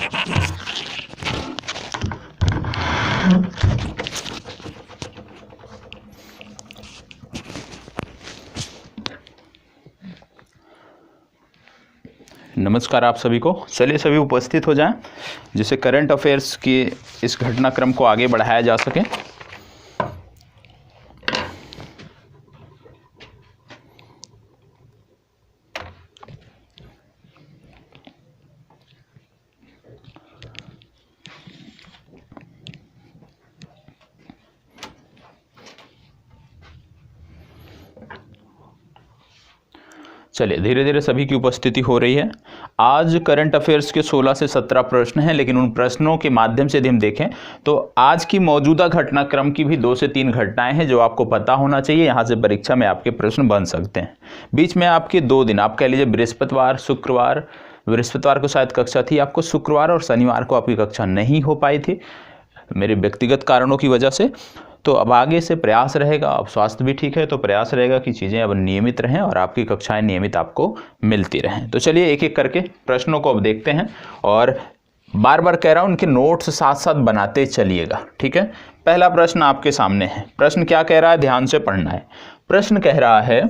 नमस्कार आप सभी को। चलिए सभी उपस्थित हो जाएं, जिससे करंट अफेयर्स की इस घटनाक्रम को आगे बढ़ाया जा सके। चलिए धीरे धीरे सभी की उपस्थिति हो रही है। आज करंट अफेयर्स के 16 से 17 प्रश्न हैं, लेकिन उन प्रश्नों के माध्यम से यदि हम देखें तो आज की मौजूदा घटनाक्रम की भी 2 से 3 घटनाएं हैं जो आपको पता होना चाहिए। यहां से परीक्षा में आपके प्रश्न बन सकते हैं। बीच में आपके 2 दिन, आप कह लीजिए बृहस्पतिवार शुक्रवार, बृहस्पतिवार को शायद कक्षा थी आपको, शुक्रवार और शनिवार को आपकी कक्षा नहीं हो पाई थी मेरे व्यक्तिगत कारणों की वजह से। तो अब आगे से प्रयास रहेगा, अब स्वास्थ्य भी ठीक है तो प्रयास रहेगा कि चीज़ें अब नियमित रहें और आपकी कक्षाएं नियमित आपको मिलती रहें। तो चलिए एक एक करके प्रश्नों को अब देखते हैं, और बार बार कह रहा हूं उनके नोट्स साथ साथ बनाते चलिएगा, ठीक है। पहला प्रश्न आपके सामने है। प्रश्न क्या कह रहा है, ध्यान से पढ़ना है। प्रश्न कह रहा है,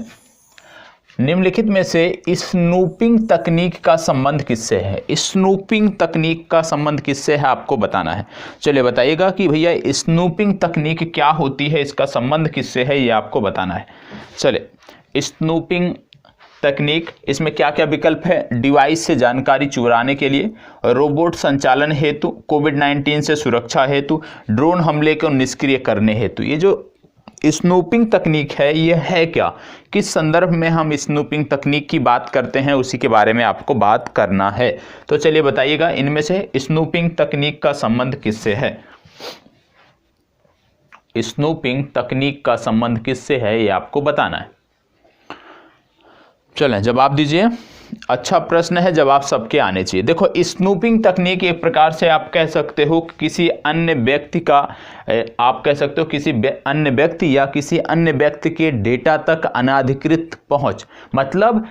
निम्नलिखित में से स्नूपिंग तकनीक का संबंध किससे है। स्नूपिंग तकनीक का संबंध किससे है आपको बताना है। चलिए बताइएगा कि भैया स्नूपिंग तकनीक क्या होती है, इसका संबंध किससे है, ये आपको बताना है। चलिए स्नूपिंग तकनीक, इसमें क्या क्या विकल्प है। डिवाइस से जानकारी चुराने के लिए, रोबोट संचालन हेतु, कोविड-19 से सुरक्षा हेतु, ड्रोन हमले को निष्क्रिय करने हेतु। ये जो स्नूपिंग तकनीक है ये है क्या, किस संदर्भ में हम स्नूपिंग तकनीक की बात करते हैं, उसी के बारे में आपको बात करना है। तो चलिए बताइएगा इनमें से स्नूपिंग तकनीक का संबंध किससे है। स्नूपिंग तकनीक का संबंध किससे है ये आपको बताना है। चलें जवाब दीजिए। अच्छा प्रश्न है, जवाब सबके आने चाहिए। देखो स्नूपिंग तकनीक एक प्रकार से आप कह सकते हो किसी अन्य व्यक्ति का, आप कह सकते हो किसी अन्य व्यक्ति या किसी अन्य व्यक्ति के डेटा तक अनाधिकृत पहुंच, मतलब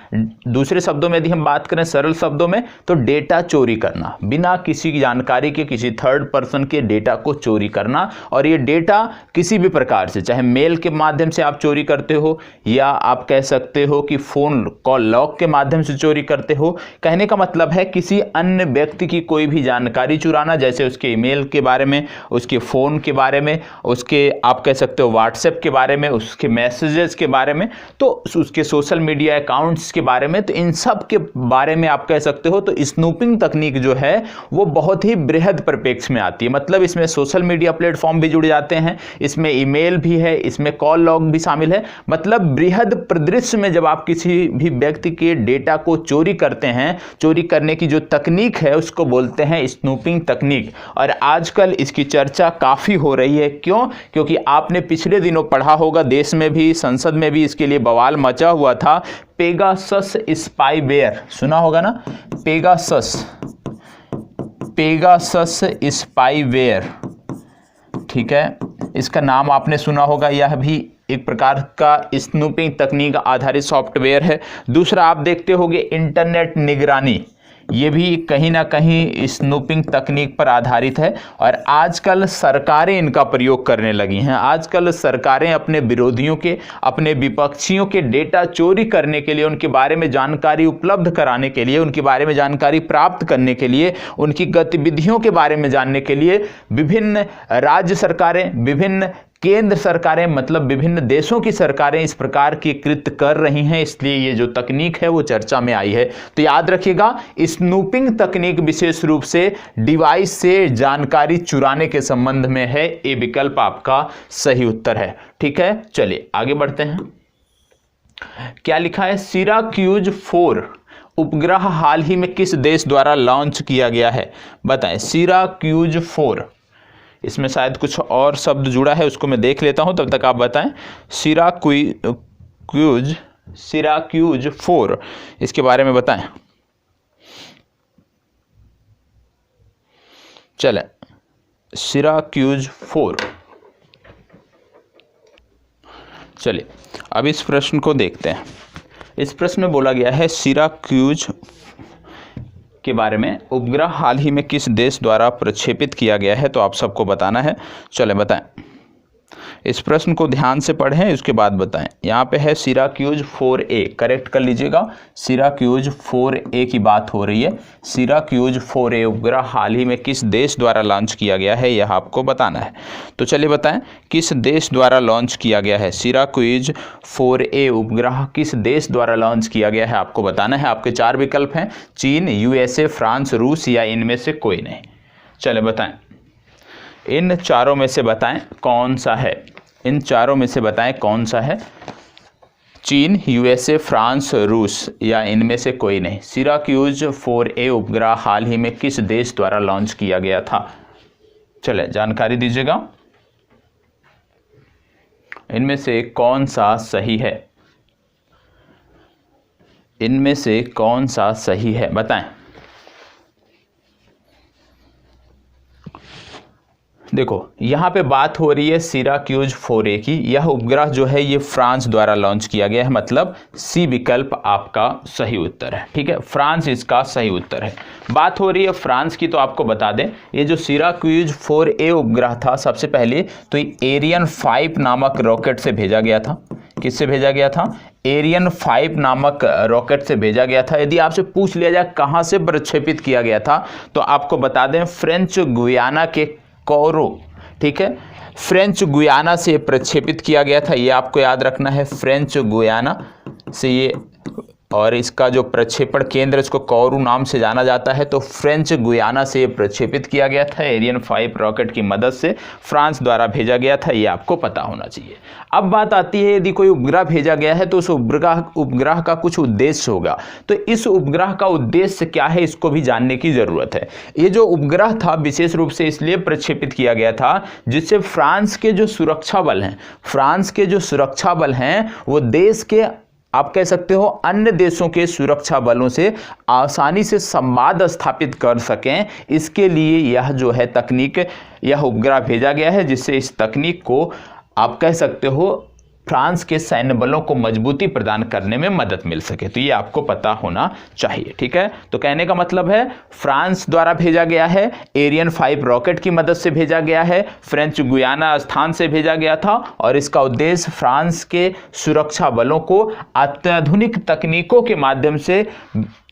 दूसरे शब्दों में यदि हम बात करें सरल शब्दों में तो डेटा चोरी करना, बिना किसी की जानकारी के किसी थर्ड पर्सन के डेटा को चोरी करना। और ये डेटा किसी भी प्रकार से, चाहे मेल के माध्यम से आप चोरी करते हो या आप कह सकते हो कि फोन कॉल लॉक के माध्यम से चोरी करते हो। कहने का मतलब है किसी अन्य व्यक्ति की कोई भी जानकारी चुराना, जैसे उसके ईमेल के बारे में, उसके फोन के बारे में, उसके आप कह सकते हो व्हाट्सएप के बारे में, उसके मैसेजेस के बारे में, तो उसके सोशल मीडिया अकाउंट्स के बारे में, तो इन सब के बारे में आप कह सकते हो। तो स्नूपिंग तकनीक जो है वो बहुत ही बृहद परिप्रेक्ष्य में आती है, मतलब इसमें सोशल मीडिया प्लेटफॉर्म भी जुड़ जाते हैं, इसमें ईमेल भी है, इसमें कॉल लॉग भी शामिल है। मतलब बृहद परिदृश्य में जब आप किसी भी व्यक्ति के डेटा को चोरी करते हैं, चोरी करने की जो तकनीक है उसको बोलते हैं स्नूपिंग तकनीक। और आजकल इसकी चर्चा काफी हो रही है। क्यों? क्योंकि आपने पिछले दिनों पढ़ा होगा, देश में भी संसद में भी इसके लिए बवाल मचा हुआ था। पेगासस स्पाईवेयर सुना होगा ना, पेगासस स्पाईवेयर, ठीक है, इसका नाम आपने सुना होगा। यह भी एक प्रकार का स्नूपिंग तकनीक आधारित सॉफ्टवेयर है। दूसरा आप देखते होंगे इंटरनेट निगरानी, ये भी कहीं ना कहीं स्नूपिंग तकनीक पर आधारित है। और आजकल सरकारें इनका प्रयोग करने लगी हैं। आजकल सरकारें अपने विरोधियों के, अपने विपक्षियों के डेटा चोरी करने के लिए, उनके बारे में जानकारी उपलब्ध कराने के लिए, उनके बारे में जानकारी प्राप्त करने के लिए, उनकी गतिविधियों के बारे में जानने के लिए विभिन्न राज्य सरकारें, विभिन्न केंद्र सरकारें, मतलब विभिन्न देशों की सरकारें इस प्रकार की कृत्य कर रही हैं। इसलिए ये जो तकनीक है वो चर्चा में आई है। तो याद रखिएगा स्नूपिंग तकनीक विशेष रूप से डिवाइस से जानकारी चुराने के संबंध में है। ये विकल्प आपका सही उत्तर है, ठीक है। चलिए आगे बढ़ते हैं। क्या लिखा है, सिराक्यूज 4 उपग्रह हाल ही में किस देश द्वारा लॉन्च किया गया है, बताएं। सिराक्यूज 4, इसमें शायद कुछ और शब्द जुड़ा है, उसको मैं देख लेता हूं, तब तक आप बताएं। सिराक्यूज 4 इसके बारे में बताएं। चलें, सिराक्यूज 4, चलिए अब इस प्रश्न को देखते हैं। इस प्रश्न में बोला गया है सिराक्यूज के बारे में, उपग्रह हाल ही में किस देश द्वारा प्रक्षेपित किया गया है, तो आप सबको बताना है। चलें बताएं, इस प्रश्न को ध्यान से पढ़ें, इसके बाद बताएं। यहाँ पे है सिराक्यूज 4A, करेक्ट कर लीजिएगा। सिराक्यूज 4A की बात हो रही है। सिराक्यूज 4A उपग्रह हाल ही में किस देश द्वारा लॉन्च किया गया है, यह आपको बताना है। तो चलिए बताएं, किस देश द्वारा लॉन्च किया गया है। सिराक्यूज 4A उपग्रह किस देश द्वारा लॉन्च किया गया है, आपको बताना है। आपके 4 विकल्प हैं, चीन, USA, फ्रांस, रूस या इनमें से कोई नहीं। चले बताएं, इन चारों में से बताएं कौन सा है। इन चारों में से बताएं कौन सा है। चीन, USA, फ्रांस, रूस या इनमें से कोई नहीं। सिराक्यूज 4A उपग्रह हाल ही में किस देश द्वारा लॉन्च किया गया था, चले जानकारी दीजिएगा। इनमें से कौन सा सही है, इनमें से कौन सा सही है बताएं। देखो यहाँ पे बात हो रही है सिराक्यूज 4A की। यह उपग्रह जो है ये फ्रांस द्वारा लॉन्च किया गया है, मतलब सी विकल्प आपका सही उत्तर है। ठीक है, फ्रांस इसका सही उत्तर है। बात हो रही है फ्रांस की, तो आपको बता दें ये जो सिराक्यूज 4A उपग्रह था, सबसे पहले तो एरियन 5 नामक रॉकेट से भेजा गया था। किससे भेजा गया था? एरियन 5 नामक रॉकेट से भेजा गया था। यदि आपसे पूछ लिया जाए कहाँ से प्रक्षेपित किया गया था, तो आपको बता दें फ्रेंच गुयाना के कोरो, ठीक है, फ्रेंच गुयाना से प्रक्षेपित किया गया था। ये आपको याद रखना है, फ्रेंच गुयाना से ये, और इसका जो प्रक्षेपण केंद्र इसको कोरू नाम से जाना जाता है। तो फ्रेंच गुयाना से प्रक्षेपित किया गया था, एरियन 5 रॉकेट की मदद से फ्रांस द्वारा भेजा गया था। ये आपको पता होना चाहिए। अब बात आती है, यदि कोई उपग्रह भेजा गया है तो उस उपग्रह का कुछ उद्देश्य होगा। तो इस उपग्रह का उद्देश्य क्या है, इसको भी जानने की जरूरत है। ये जो उपग्रह था विशेष रूप से इसलिए प्रक्षेपित किया गया था जिससे फ्रांस के जो सुरक्षा बल हैं, फ्रांस के जो सुरक्षा बल हैं वो देश के, आप कह सकते हो, अन्य देशों के सुरक्षा बलों से आसानी से संवाद स्थापित कर सकें। इसके लिए यह जो है तकनीक, यह उपग्रह भेजा गया है, जिससे इस तकनीक को आप कह सकते हो फ्रांस के सैन्य बलों को मजबूती प्रदान करने में मदद मिल सके। तो ये आपको पता होना चाहिए। ठीक है, तो कहने का मतलब है फ्रांस द्वारा भेजा गया है, एरियन 5 रॉकेट की मदद से भेजा गया है, फ्रेंच गुयाना स्थान से भेजा गया था, और इसका उद्देश्य फ्रांस के सुरक्षा बलों को अत्याधुनिक तकनीकों के माध्यम से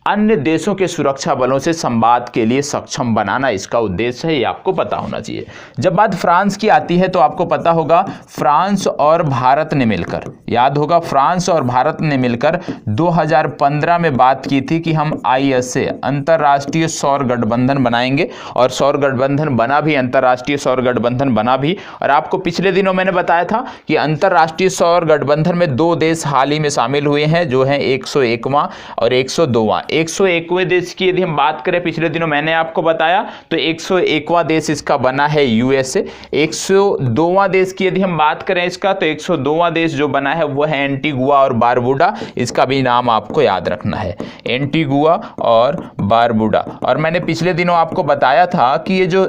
अन्य देशों के सुरक्षा बलों से संवाद के लिए सक्षम बनाना इसका उद्देश्य है। ये आपको पता होना चाहिए। जब बात फ्रांस की आती है तो आपको पता होगा फ्रांस और भारत ने मिलकर, याद होगा, फ्रांस और भारत ने मिलकर 2015 में बात की थी कि हम ISA अंतर्राष्ट्रीय सौर गठबंधन बनाएंगे, और सौर गठबंधन बना भी, अंतर्राष्ट्रीय सौर गठबंधन बना भी। और आपको पिछले दिनों मैंने बताया था कि अंतर्राष्ट्रीय सौर गठबंधन में 2 देश हाल ही में शामिल हुए हैं, जो हैं 101वां और 102वां। 101वें देश की यदि हम बात करें, पिछले दिनों मैंने आपको बताया, तो 101वां देश इसका बना है USA। 102वां देश की यदि हम बात करें इसका, तो 102वां देश जो बना है वो है एंटीगुआ और बारबुडा। इसका भी नाम आपको याद रखना है, एंटीगुआ और बारबुडा। और मैंने पिछले दिनों आपको बताया था कि ये जो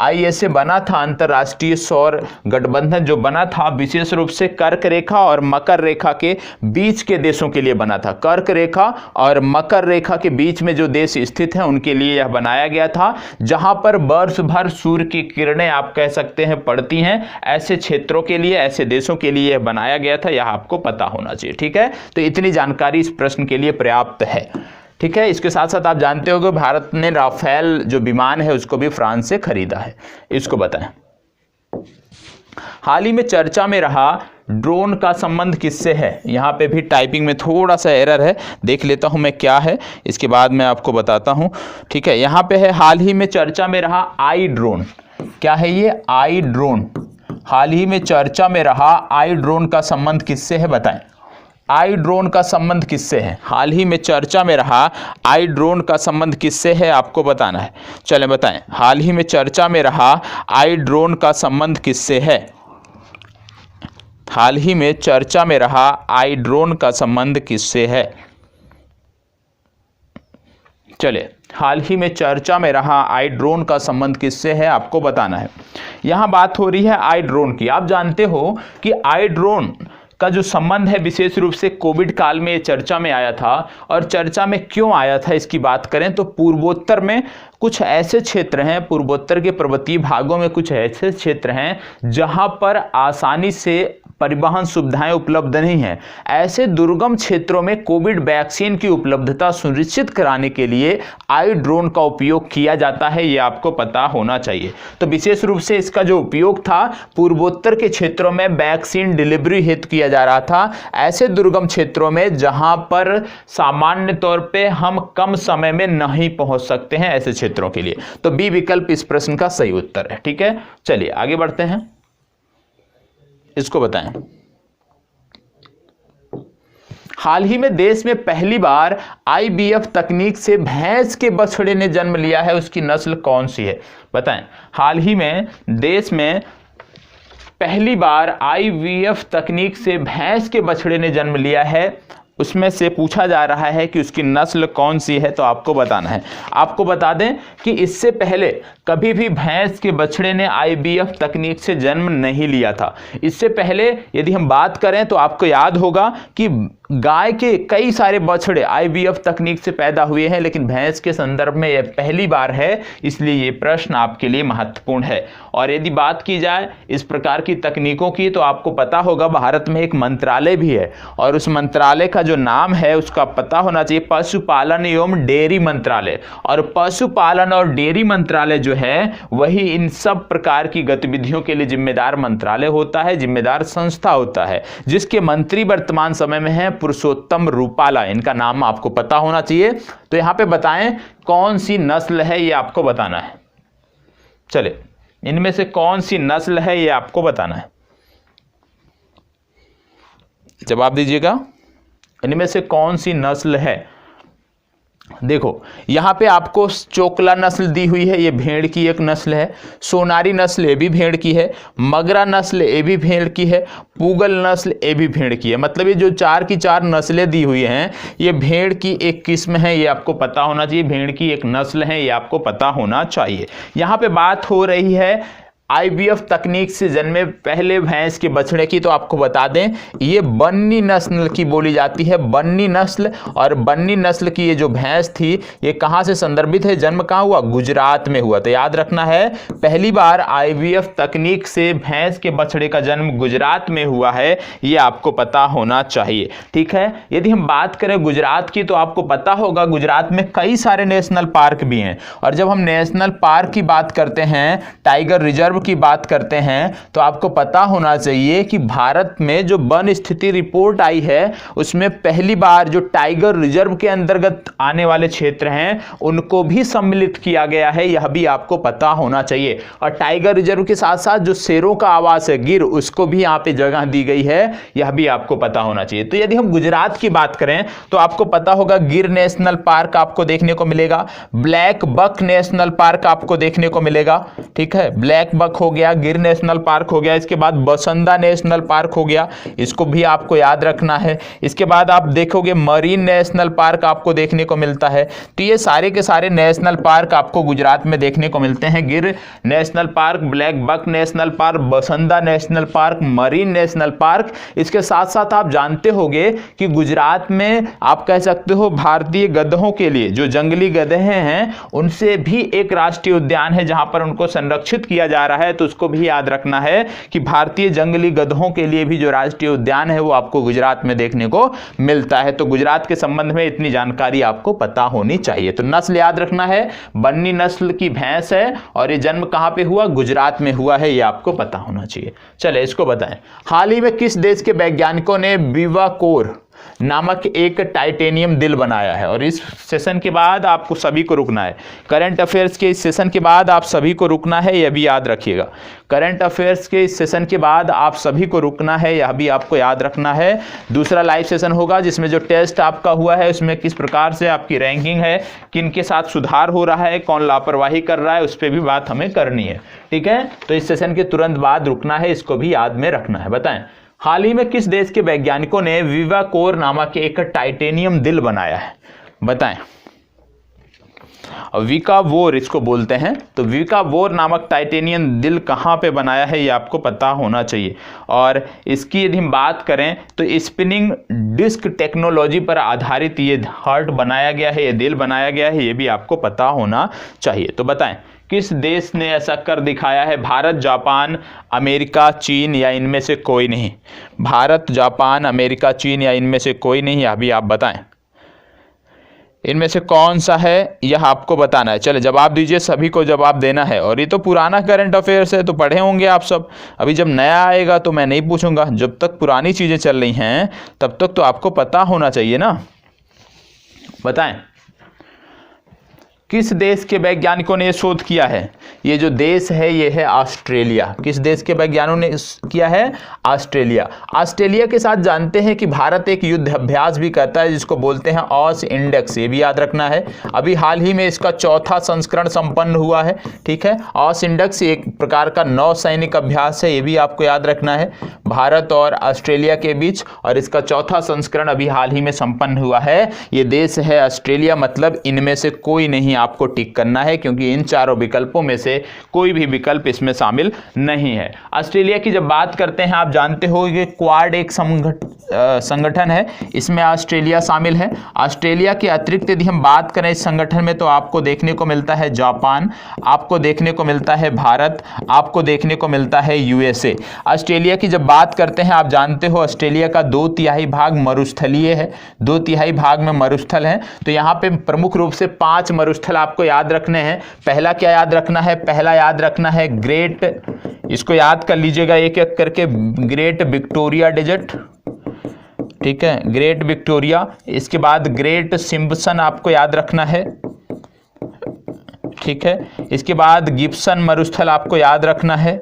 ISA बना था, अंतर्राष्ट्रीय सौर गठबंधन जो बना था, विशेष रूप से कर्क रेखा और मकर रेखा के बीच के देशों के लिए बना था। कर्क रेखा और मकर रेखा के बीच में जो देश स्थित हैं उनके लिए यह बनाया गया था, जहां पर वर्ष भर सूर्य की किरणें, आप कह सकते हैं, पड़ती हैं। ऐसे क्षेत्रों के लिए, ऐसे देशों के लिए यह बनाया गया था। यह आपको पता होना चाहिए। ठीक है, तो इतनी जानकारी इस प्रश्न के लिए पर्याप्त है। ठीक है, इसके साथ साथ आप जानते होंगे भारत ने राफेल जो विमान है उसको भी फ्रांस से खरीदा है। इसको बताएं। हाल ही में चर्चा में रहा ड्रोन का संबंध किससे है। यहाँ पे भी टाइपिंग में थोड़ा सा एरर है, देख लेता हूँ मैं क्या है, इसके बाद मैं आपको बताता हूँ। ठीक है, यहाँ पे है हाल ही में चर्चा में रहा आई ड्रोन। क्या है ये? आई ड्रोन। हाल ही में चर्चा में रहा आई ड्रोन का संबंध किससे है, बताएं। आई ड्रोन का संबंध किससे है? हाल ही में चर्चा में रहा आई ड्रोन का संबंध किससे है, आपको बताना है। चलें बताएं, हाल ही में चर्चा में रहा आई ड्रोन का संबंध किससे है? हाल ही में चर्चा में रहा आई ड्रोन का संबंध किससे है? चलिए, हाल ही में चर्चा में रहा आई ड्रोन का संबंध किससे है, आपको बताना है। यहां बात हो रही है आई ड्रोन की। आप जानते हो कि आई ड्रोन का जो संबंध है विशेष रूप से कोविड काल में ये चर्चा में आया था। और चर्चा में क्यों आया था इसकी बात करें तो पूर्वोत्तर में कुछ ऐसे क्षेत्र हैं, पूर्वोत्तर के पर्वतीय भागों में कुछ ऐसे क्षेत्र हैं जहां पर आसानी से परिवहन सुविधाएं उपलब्ध नहीं हैं। ऐसे दुर्गम क्षेत्रों में कोविड वैक्सीन की उपलब्धता सुनिश्चित कराने के लिए आई ड्रोन का उपयोग किया जाता है, ये आपको पता होना चाहिए। तो विशेष रूप से इसका जो उपयोग था पूर्वोत्तर के क्षेत्रों में वैक्सीन डिलीवरी हेतु किया जा रहा था, ऐसे दुर्गम क्षेत्रों में जहां पर सामान्य तौर पे हम कम समय में नहीं पहुंच सकते हैं, ऐसे क्षेत्रों के लिए। तो बी विकल्प इस प्रश्न का सही उत्तर है। ठीक है, चलिए आगे बढ़ते हैं, इसको बताएं। हाल ही में देश में पहली बार IVF तकनीक से भैंस के बछड़े ने जन्म लिया है, उसकी नस्ल कौन सी है? बताएं। हाल ही में देश में पहली बार IVF तकनीक से भैंस के बछड़े ने जन्म लिया है, उसमें से पूछा जा रहा है कि उसकी नस्ल कौन सी है, तो आपको बताना है। आपको बता दें कि इससे पहले कभी भी भैंस के बछड़े ने IVF तकनीक से जन्म नहीं लिया था। इससे पहले यदि हम बात करें तो आपको याद होगा कि गाय के कई सारे बछड़े IVF तकनीक से पैदा हुए हैं, लेकिन भैंस के संदर्भ में यह पहली बार है, इसलिए ये प्रश्न आपके लिए महत्वपूर्ण है। और यदि बात की जाए इस प्रकार की तकनीकों की तो आपको पता होगा भारत में एक मंत्रालय भी है, और उस मंत्रालय का जो नाम है उसका पता होना चाहिए, पशुपालन एवं डेयरी मंत्रालय। और पशुपालन और डेयरी मंत्रालय जो है वही इन सब प्रकार की गतिविधियों के लिए जिम्मेदार मंत्रालय होता है, जिम्मेदार संस्था होता है, जिसके मंत्री वर्तमान समय में है पुरुषोत्तम रूपाला। इनका नाम आपको पता होना चाहिए। तो यहां पे बताएं कौन सी नस्ल है, ये आपको बताना है। चले, इनमें से कौन सी नस्ल है ये आपको बताना है, जवाब दीजिएगा। इनमें से कौन सी नस्ल है? देखो यहां पे आपको चोकला नस्ल दी हुई है, ये भेड़ की एक नस्ल है। सोनारी नस्ल ये भी भेड़ की है। मगरा नस्ल ये भी भेड़ की है। पूगल नस्ल ये भी भेड़ की है। मतलब ये जो 4 की 4 नस्लें दी हुई हैं ये भेड़ की एक किस्म है, ये आपको पता होना चाहिए। भेड़ की एक नस्ल है, ये आपको पता होना चाहिए। यहां पे बात हो रही है IVF तकनीक से जन्मे पहले भैंस के बछड़े की, तो आपको बता दें ये बन्नी नस्ल की बोली जाती है, बन्नी नस्ल। और बन्नी नस्ल की ये जो भैंस थी ये कहां से संदर्भित है, जन्म कहां हुआ, गुजरात में हुआ। तो याद रखना है पहली बार IVF तकनीक से भैंस के बछड़े का जन्म गुजरात में हुआ है, ये आपको पता होना चाहिए। ठीक है, यदि हम बात करें गुजरात की तो आपको पता होगा गुजरात में कई सारे नेशनल पार्क भी हैं। और जब हम नेशनल पार्क की बात करते हैं, टाइगर रिजर्व की बात करते हैं, तो आपको पता होना चाहिए कि भारत में जो वन स्थिति रिपोर्ट आई है उसमें पहली बार जो टाइगर रिजर्व के अंतर्गत आने वाले क्षेत्र हैं उनको भी सम्मिलित किया गया है, यह भी आपको पता होना चाहिए। और टाइगर रिजर्व के साथ साथ जो शेरों का आवास है गिर, उसको भी यहां पे जगह दी गई है, यह भी आपको पता होना चाहिए। तो यदि हम गुजरात की बात करें तो आपको पता होगा गिर नेशनल पार्क आपको देखने को मिलेगा, ब्लैक बक नेशनल पार्क आपको देखने को मिलेगा। ठीक है, ब्लैक बक हो गया, गिर नेशनल पार्क हो गया, इसके बाद बसंदा नेशनल पार्क हो गया, इसको भी आपको याद रखना है। इसके बाद आप देखोगे मरीन नेशनल पार्क आपको देखने को मिलता है। तो ये सारे के सारे नेशनल पार्क आपको गुजरात में देखने को मिलते हैं, Gir national park, black buck national park, Bansda national park, marine national park. इसके साथ साथ आप जानते होंगे कि गुजरात में आप कह सकते हो भारतीय गधों के लिए जो जंगली गधे हैं उनसे भी एक राष्ट्रीय उद्यान है जहां पर उनको संरक्षित किया जा रहा है। तो उसको भी याद रखना है कि भारतीय जंगली गधों के लिए भी जो राष्ट्रीय उद्यान है वो आपको गुजरात में देखने को मिलता है। तो गुजरात के संबंध में इतनी जानकारी आपको पता होनी चाहिए। तो नस्ल याद रखना है, बन्नी नस्ल की भैंस है और ये जन्म कहां पे हुआ, गुजरात में हुआ है, ये आपको पता होना चाहिए। चले इसको बताएं, हाल ही में किस देश के वैज्ञानिकों ने विवाकोर नामक एक टाइटेनियम दिल बनाया है? और इस सेशन के बाद आपको सभी को रुकना है, करंट अफेयर्स के इस सेशन के बाद आप सभी को रुकना है, यह भी याद रखिएगा। करंट अफेयर्स के इस सेशन के बाद आप सभी को रुकना है, यह भी आपको याद रखना है। दूसरा लाइव सेशन होगा जिसमें जो टेस्ट आपका हुआ है उसमें किस प्रकार से आपकी रैंकिंग है, किन के साथ सुधार हो रहा है, कौन लापरवाही कर रहा है, उस पर भी बात हमें करनी है। ठीक है, तो इस सेशन के तुरंत बाद रुकना है, इसको भी याद में रखना है। बताएं, हाल ही में किस देश के वैज्ञानिकों ने विवाकोर नामक एक टाइटेनियम दिल बनाया है? बताएं। विकावोर इसको बोलते हैं। तो विकावोर नामक टाइटेनियम दिल कहाँ पे बनाया है ये आपको पता होना चाहिए। और इसकी यदि हम बात करें तो स्पिनिंग डिस्क टेक्नोलॉजी पर आधारित ये हार्ट बनाया गया है, ये दिल बनाया गया है, ये भी आपको पता होना चाहिए। तो बताएं किस देश ने ऐसा कर दिखाया है? भारत, जापान, अमेरिका, चीन या इनमें से कोई नहीं? भारत, जापान, अमेरिका, चीन या इनमें से कोई नहीं, अभी आप बताएं इनमें से कौन सा है, यह आपको बताना है। चले जवाब दीजिए, सभी को जवाब देना है। और ये तो पुराना करंट अफेयर्स है तो पढ़े होंगे आप सब, अभी जब नया आएगा तो मैं नहीं पूछूंगा। जब तक पुरानी चीज़ें चल रही हैं तब तक तो आपको पता होना चाहिए ना। बताएं किस देश के वैज्ञानिकों ने यह शोध किया है? ये जो देश है ये है ऑस्ट्रेलिया। किस देश के वैज्ञानिकों ने किया है? ऑस्ट्रेलिया। ऑस्ट्रेलिया के साथ जानते हैं कि भारत एक युद्ध अभ्यास भी करता है जिसको बोलते हैं ऑस इंडेक्स, ये भी याद रखना है। अभी हाल ही में इसका 4था संस्करण संपन्न हुआ है। ठीक है, ऑस इंडेक्स एक प्रकार का नौसैनिक अभ्यास है, ये भी आपको याद रखना है, भारत और ऑस्ट्रेलिया के बीच। और इसका 4था संस्करण अभी हाल ही में संपन्न हुआ है। ये देश है ऑस्ट्रेलिया, मतलब इनमें से कोई नहीं आपको टिक करना है, क्योंकि इन चारों विकल्पों में से कोई भी विकल्प इसमें शामिल नहीं है। ऑस्ट्रेलिया की जब बात करते हैं, आप जानते हो कि क्वाड एक संगठन है, इसमें ऑस्ट्रेलिया शामिल है। ऑस्ट्रेलिया के अतिरिक्त यदि हम बात करें इस संगठन में तो आपको देखने को मिलता है जापान, आपको देखने को मिलता है भारत, आपको देखने को मिलता है यूएसए। ऑस्ट्रेलिया की जब बात करते हैं, आप जानते हो ऑस्ट्रेलिया का 2/3 भाग मरुस्थलीय है, 2/3 भाग में मरुस्थल है। तो यहाँ पे प्रमुख रूप से 5 मरुस्थल आपको याद रखने हैं। पहला क्या याद रखना है? पहला याद रखना है ग्रेट, इसको याद कर लीजिएगा एक एक करके, ग्रेट विक्टोरिया डेजर्ट। ठीक है, ग्रेट विक्टोरिया। इसके बाद ग्रेट सिम्पसन आपको याद रखना है। ठीक है, इसके बाद गिब्सन मरुस्थल आपको याद रखना है।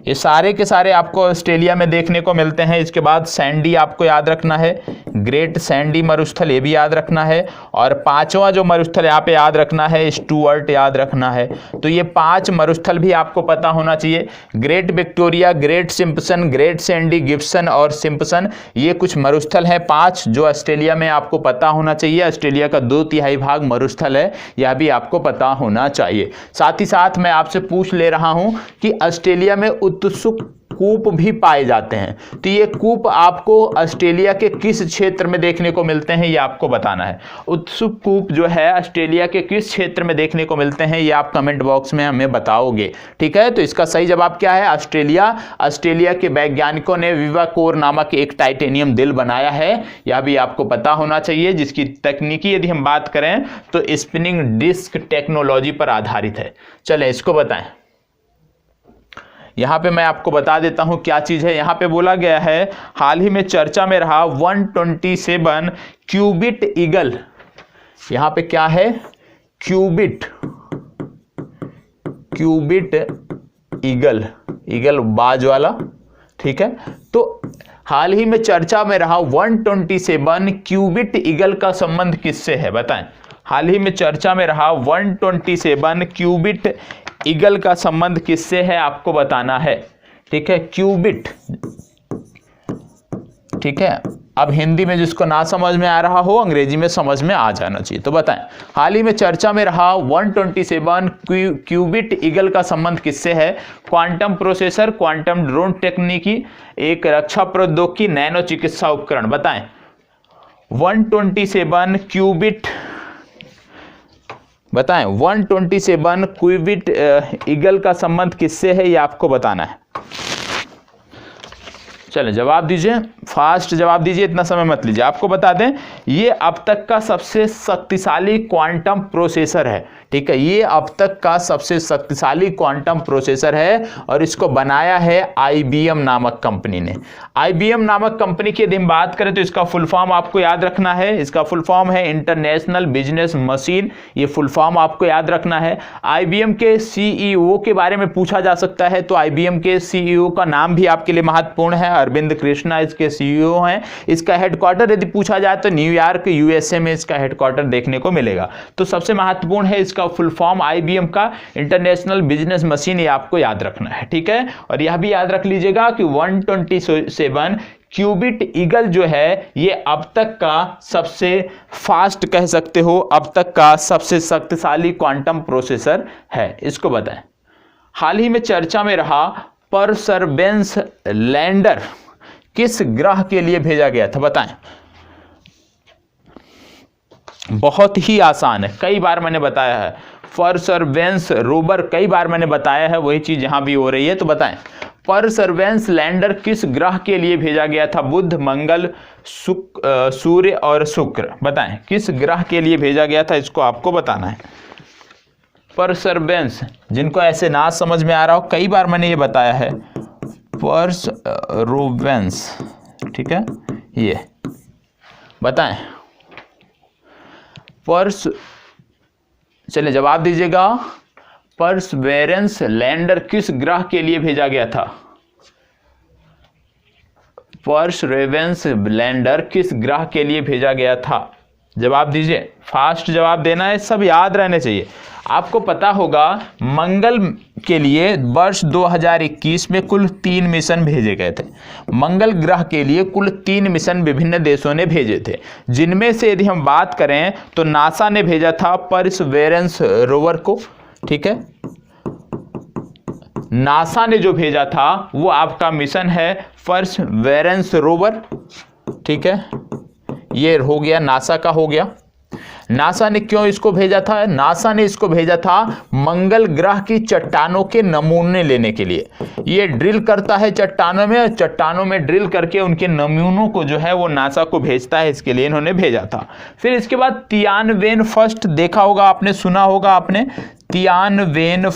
ये सारे के सारे आपको ऑस्ट्रेलिया में देखने को मिलते हैं। इसके बाद सैंडी आपको याद रखना है, ग्रेट सैंडी मरुस्थल, ये भी याद रखना है। और 5वां जो मरुस्थल यहाँ पे याद रखना है, स्टुअर्ट याद रखना है। तो ये 5 मरुस्थल भी आपको पता होना चाहिए। Great Victoria, great Simpson, great Sandy, Gibson और सिम्पसन, ये कुछ मरुस्थल हैं 5 जो ऑस्ट्रेलिया में आपको पता होना चाहिए। ऑस्ट्रेलिया का 2/3 भाग मरुस्थल है, यह भी आपको पता होना चाहिए। साथ ही साथ मैं आपसे पूछ ले रहा हूं कि ऑस्ट्रेलिया में उत्सुक कूप भी पाए जाते हैं। तो ये कूप आपको ऑस्ट्रेलिया के किस क्षेत्र में देखने को मिलते हैं, ये आपको बताना है। उत्सुक कूप जो है ऑस्ट्रेलिया के किस क्षेत्र में देखने को मिलते हैं, ये आप कमेंट बॉक्स में हमें बताओगे। ठीक है, तो इसका सही जवाब क्या है? ऑस्ट्रेलिया। ऑस्ट्रेलिया के वैज्ञानिकों ने विवाकोर नामक एक टाइटेनियम दिल बनाया है, यह भी आपको पता होना चाहिए, जिसकी तकनीकी यदि हम बात करें तो स्पिनिंग डिस्क टेक्नोलॉजी पर आधारित है। चलें इसको बताएं। यहां पे मैं आपको बता देता हूं क्या चीज है। यहां पे बोला गया है हाल ही में चर्चा में रहा 127 क्यूबिट ईगल। यहां पे क्या है? क्यूबिट ईगल, ईगल बाज वाला। ठीक है, तो हाल ही में चर्चा में रहा 127 क्यूबिट ईगल का संबंध किससे है? बताएं। हाल ही में चर्चा में रहा 127 क्यूबिट ईगल का संबंध किससे है, आपको बताना है। ठीक है, क्यूबिट। ठीक है, अब हिंदी में जिसको ना समझ में आ रहा हो अंग्रेजी में समझ में आ जाना चाहिए। तो बताएं, हाल ही में चर्चा में रहा 127 क्यूबिट ईगल का संबंध किससे है? क्वांटम प्रोसेसर, क्वांटम ड्रोन तकनीकी, एक रक्षा प्रौद्योगिकी, नैनो चिकित्सा उपकरण। बताएं 127 क्यूबिट, बताएं 127 क्यूबिट ईगल का संबंध किससे है, ये आपको बताना है। चलें जवाब दीजिए, फास्ट जवाब दीजिए, इतना समय मत लीजिए। आपको बता दें ये अब तक का सबसे शक्तिशाली क्वांटम प्रोसेसर है। ठीक है, ये अब तक का सबसे शक्तिशाली क्वांटम प्रोसेसर है और इसको बनाया है IBM नामक कंपनी ने। IBM नामक कंपनी की यदि हम बात करें तो इसका फुल फॉर्म आपको याद रखना है। इसका फुल फॉर्म है इंटरनेशनल बिजनेस मशीन, ये फुल फॉर्म आपको याद रखना है। IBM के CEO के बारे में पूछा जा सकता है तो IBM के CEO का नाम भी आपके लिए महत्वपूर्ण है, अरविंद कृष्णा इसके CEO हैं। इसका हेडक्वार्टर यदि पूछा जाए तो न्यूयॉर्क USA में इसका हेडक्वार्टर देखने को मिलेगा। तो सबसे महत्वपूर्ण है इसका फुल फॉर्म IBM का इंटरनेशनल बिजनेस मशीन, ये आपको याद रखना है। ठीक है, और यह भी याद रख लीजिएगा कि 127 क्यूबिट ईगल जो है ये अब तक का सबसे फास्ट कह सकते हो, अब तक का सबसे शक्तिशाली क्वांटम प्रोसेसर है। इसको बताएं। हाल ही में चर्चा में रहा परसेवरेंस लैंडर किस ग्रह के लिए भेजा गया था, बताएं। बहुत ही आसान है, कई बार मैंने बताया है। परसेवरेंस रोवर कई बार मैंने बताया है, वही चीज यहां भी हो रही है। तो बताएं परसेवरेंस लैंडर किस ग्रह के लिए भेजा गया था? बुध, मंगल, सूर्य और शुक्र। बताएं किस ग्रह के लिए भेजा गया था, इसको आपको बताना है। परसेवरेंस, जिनको ऐसे ना समझ में आ रहा हो, कई बार मैंने ये बताया है। परसेवरेंस, ठीक है, ये बताएं। चलिए जवाब दीजिएगा। परसेवरेंस लैंडर किस ग्रह के लिए भेजा गया था? परसेवरेंस लैंडर किस ग्रह के लिए भेजा गया था? जवाब दीजिए, फास्ट जवाब देना है, सब याद रहने चाहिए। आपको पता होगा मंगल के लिए वर्ष 2021 में कुल 3 मिशन भेजे गए थे। मंगल ग्रह के लिए कुल 3 मिशन विभिन्न देशों ने भेजे थे, जिनमें से यदि हम बात करें तो नासा ने भेजा था परसेवरेंस रोवर को, ठीक है। नासा ने जो भेजा था वो आपका मिशन है परसेवरेंस रोवर, ठीक है। ये हो गया नासा का, हो गया। नासा ने क्यों इसको भेजा था? नासा ने इसको भेजा था मंगल ग्रह की चट्टानों के नमूने लेने के लिए। ये ड्रिल करता है चट्टानों में, चट्टानों में ड्रिल करके उनके नमूनों को जो है वो नासा को भेजता है, इसके लिए इन्होंने भेजा था। फिर इसके बाद तियानवेन फर्स्ट देखा होगा आपने, सुना होगा आपने, तियानवेन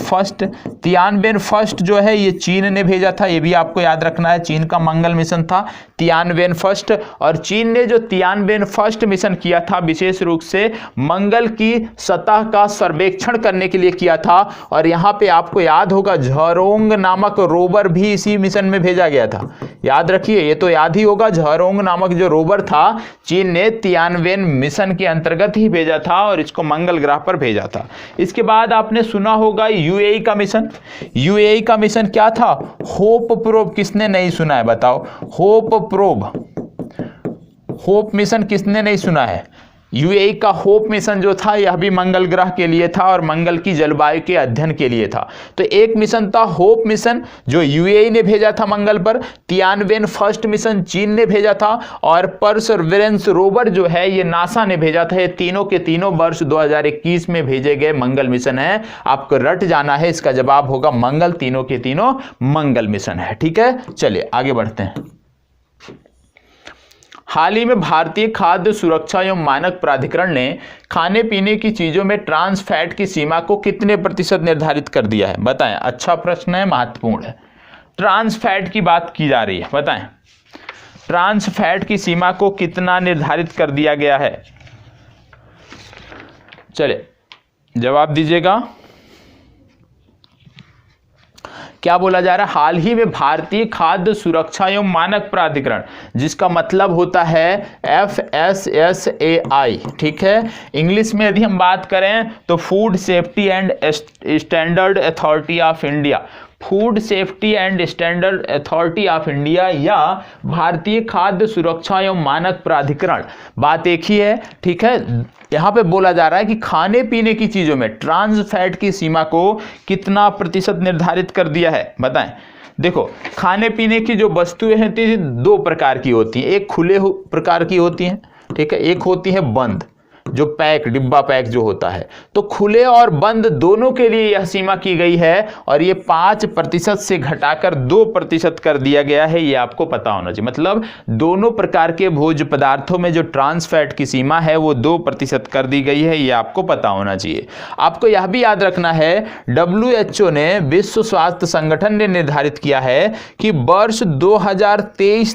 फर्स्ट जो है ये चीन ने भेजा था, ये भी आपको याद रखना है। चीन का मंगल मिशन था तियानवेन फर्स्ट, और चीन ने जो तियानवेन फर्स्ट मिशन किया था विशेष रूप से मंगल की सतह का सर्वेक्षण करने के लिए किया था। और यहां पे आपको याद होगा झरोंग नामक रोवर भी इसी मिशन में भेजा गया था, याद रखिए, ये तो याद ही होगा। झरोंग नामक जो रोवर था चीन ने तियानवेन मिशन के अंतर्गत ही भेजा था और इसको मंगल ग्रह पर भेजा था। इसके बाद आपने सुना होगा यूएई का मिशन। यूएई का मिशन क्या था? Hope probe. किसने नहीं सुना है बताओ? होप प्रोब, होप मिशन किसने नहीं सुना है? यूएई का होप मिशन जो था यह भी मंगल ग्रह के लिए था और मंगल की जलवायु के अध्ययन के लिए था। तो एक मिशन था होप मिशन जो यूएई ने भेजा था मंगल पर, तियानवेन फर्स्ट मिशन चीन ने भेजा था, और परसेवरेंस रोवर जो है ये नासा ने भेजा था। ये तीनों के तीनों वर्ष 2021 में भेजे गए मंगल मिशन है। आपको रट जाना है, इसका जवाब होगा मंगल, तीनों के तीनों मंगल मिशन है, ठीक है। चलिए आगे बढ़ते हैं। हाल ही में भारतीय खाद्य सुरक्षा एवं मानक प्राधिकरण ने खाने पीने की चीजों में ट्रांस फैट की सीमा को कितने प्रतिशत निर्धारित कर दिया है? बताएं। अच्छा प्रश्न है, महत्वपूर्ण है। ट्रांस फैट की बात की जा रही है, बताएं ट्रांस फैट की सीमा को कितना निर्धारित कर दिया गया है? चलिए जवाब दीजिएगा। क्या बोला जा रहा है? हाल ही में भारतीय खाद्य सुरक्षा एवं मानक प्राधिकरण, जिसका मतलब होता है FSSAI, ठीक है। इंग्लिश में यदि हम बात करें तो food safety and standard authority of India, food safety and standard authority of India या भारतीय खाद्य सुरक्षा एवं मानक प्राधिकरण, बात एक ही है, ठीक है। यहां पे बोला जा रहा है कि खाने पीने की चीजों में ट्रांस फैट की सीमा को कितना प्रतिशत निर्धारित कर दिया है? बताएं। देखो खाने पीने की जो वस्तुएं हैं 2 प्रकार की होती हैं, एक खुले प्रकार की होती हैं, ठीक है, एक होती है बंद, जो पैक, डिब्बा पैक जो होता है। तो खुले और बंद दोनों के लिए यह सीमा की गई है और ये 5% से घटाकर 2% कर दिया गया है, ये आपको पता होना चाहिए। मतलब दोनों प्रकार के भोज्य पदार्थों में जो ट्रांस फैट की सीमा है वो 2% कर दी गई है, ये आपको पता होना चाहिए। आपको यह भी याद रखना है WHO ने, विश्व स्वास्थ्य संगठन ने निर्धारित किया है कि वर्ष 2023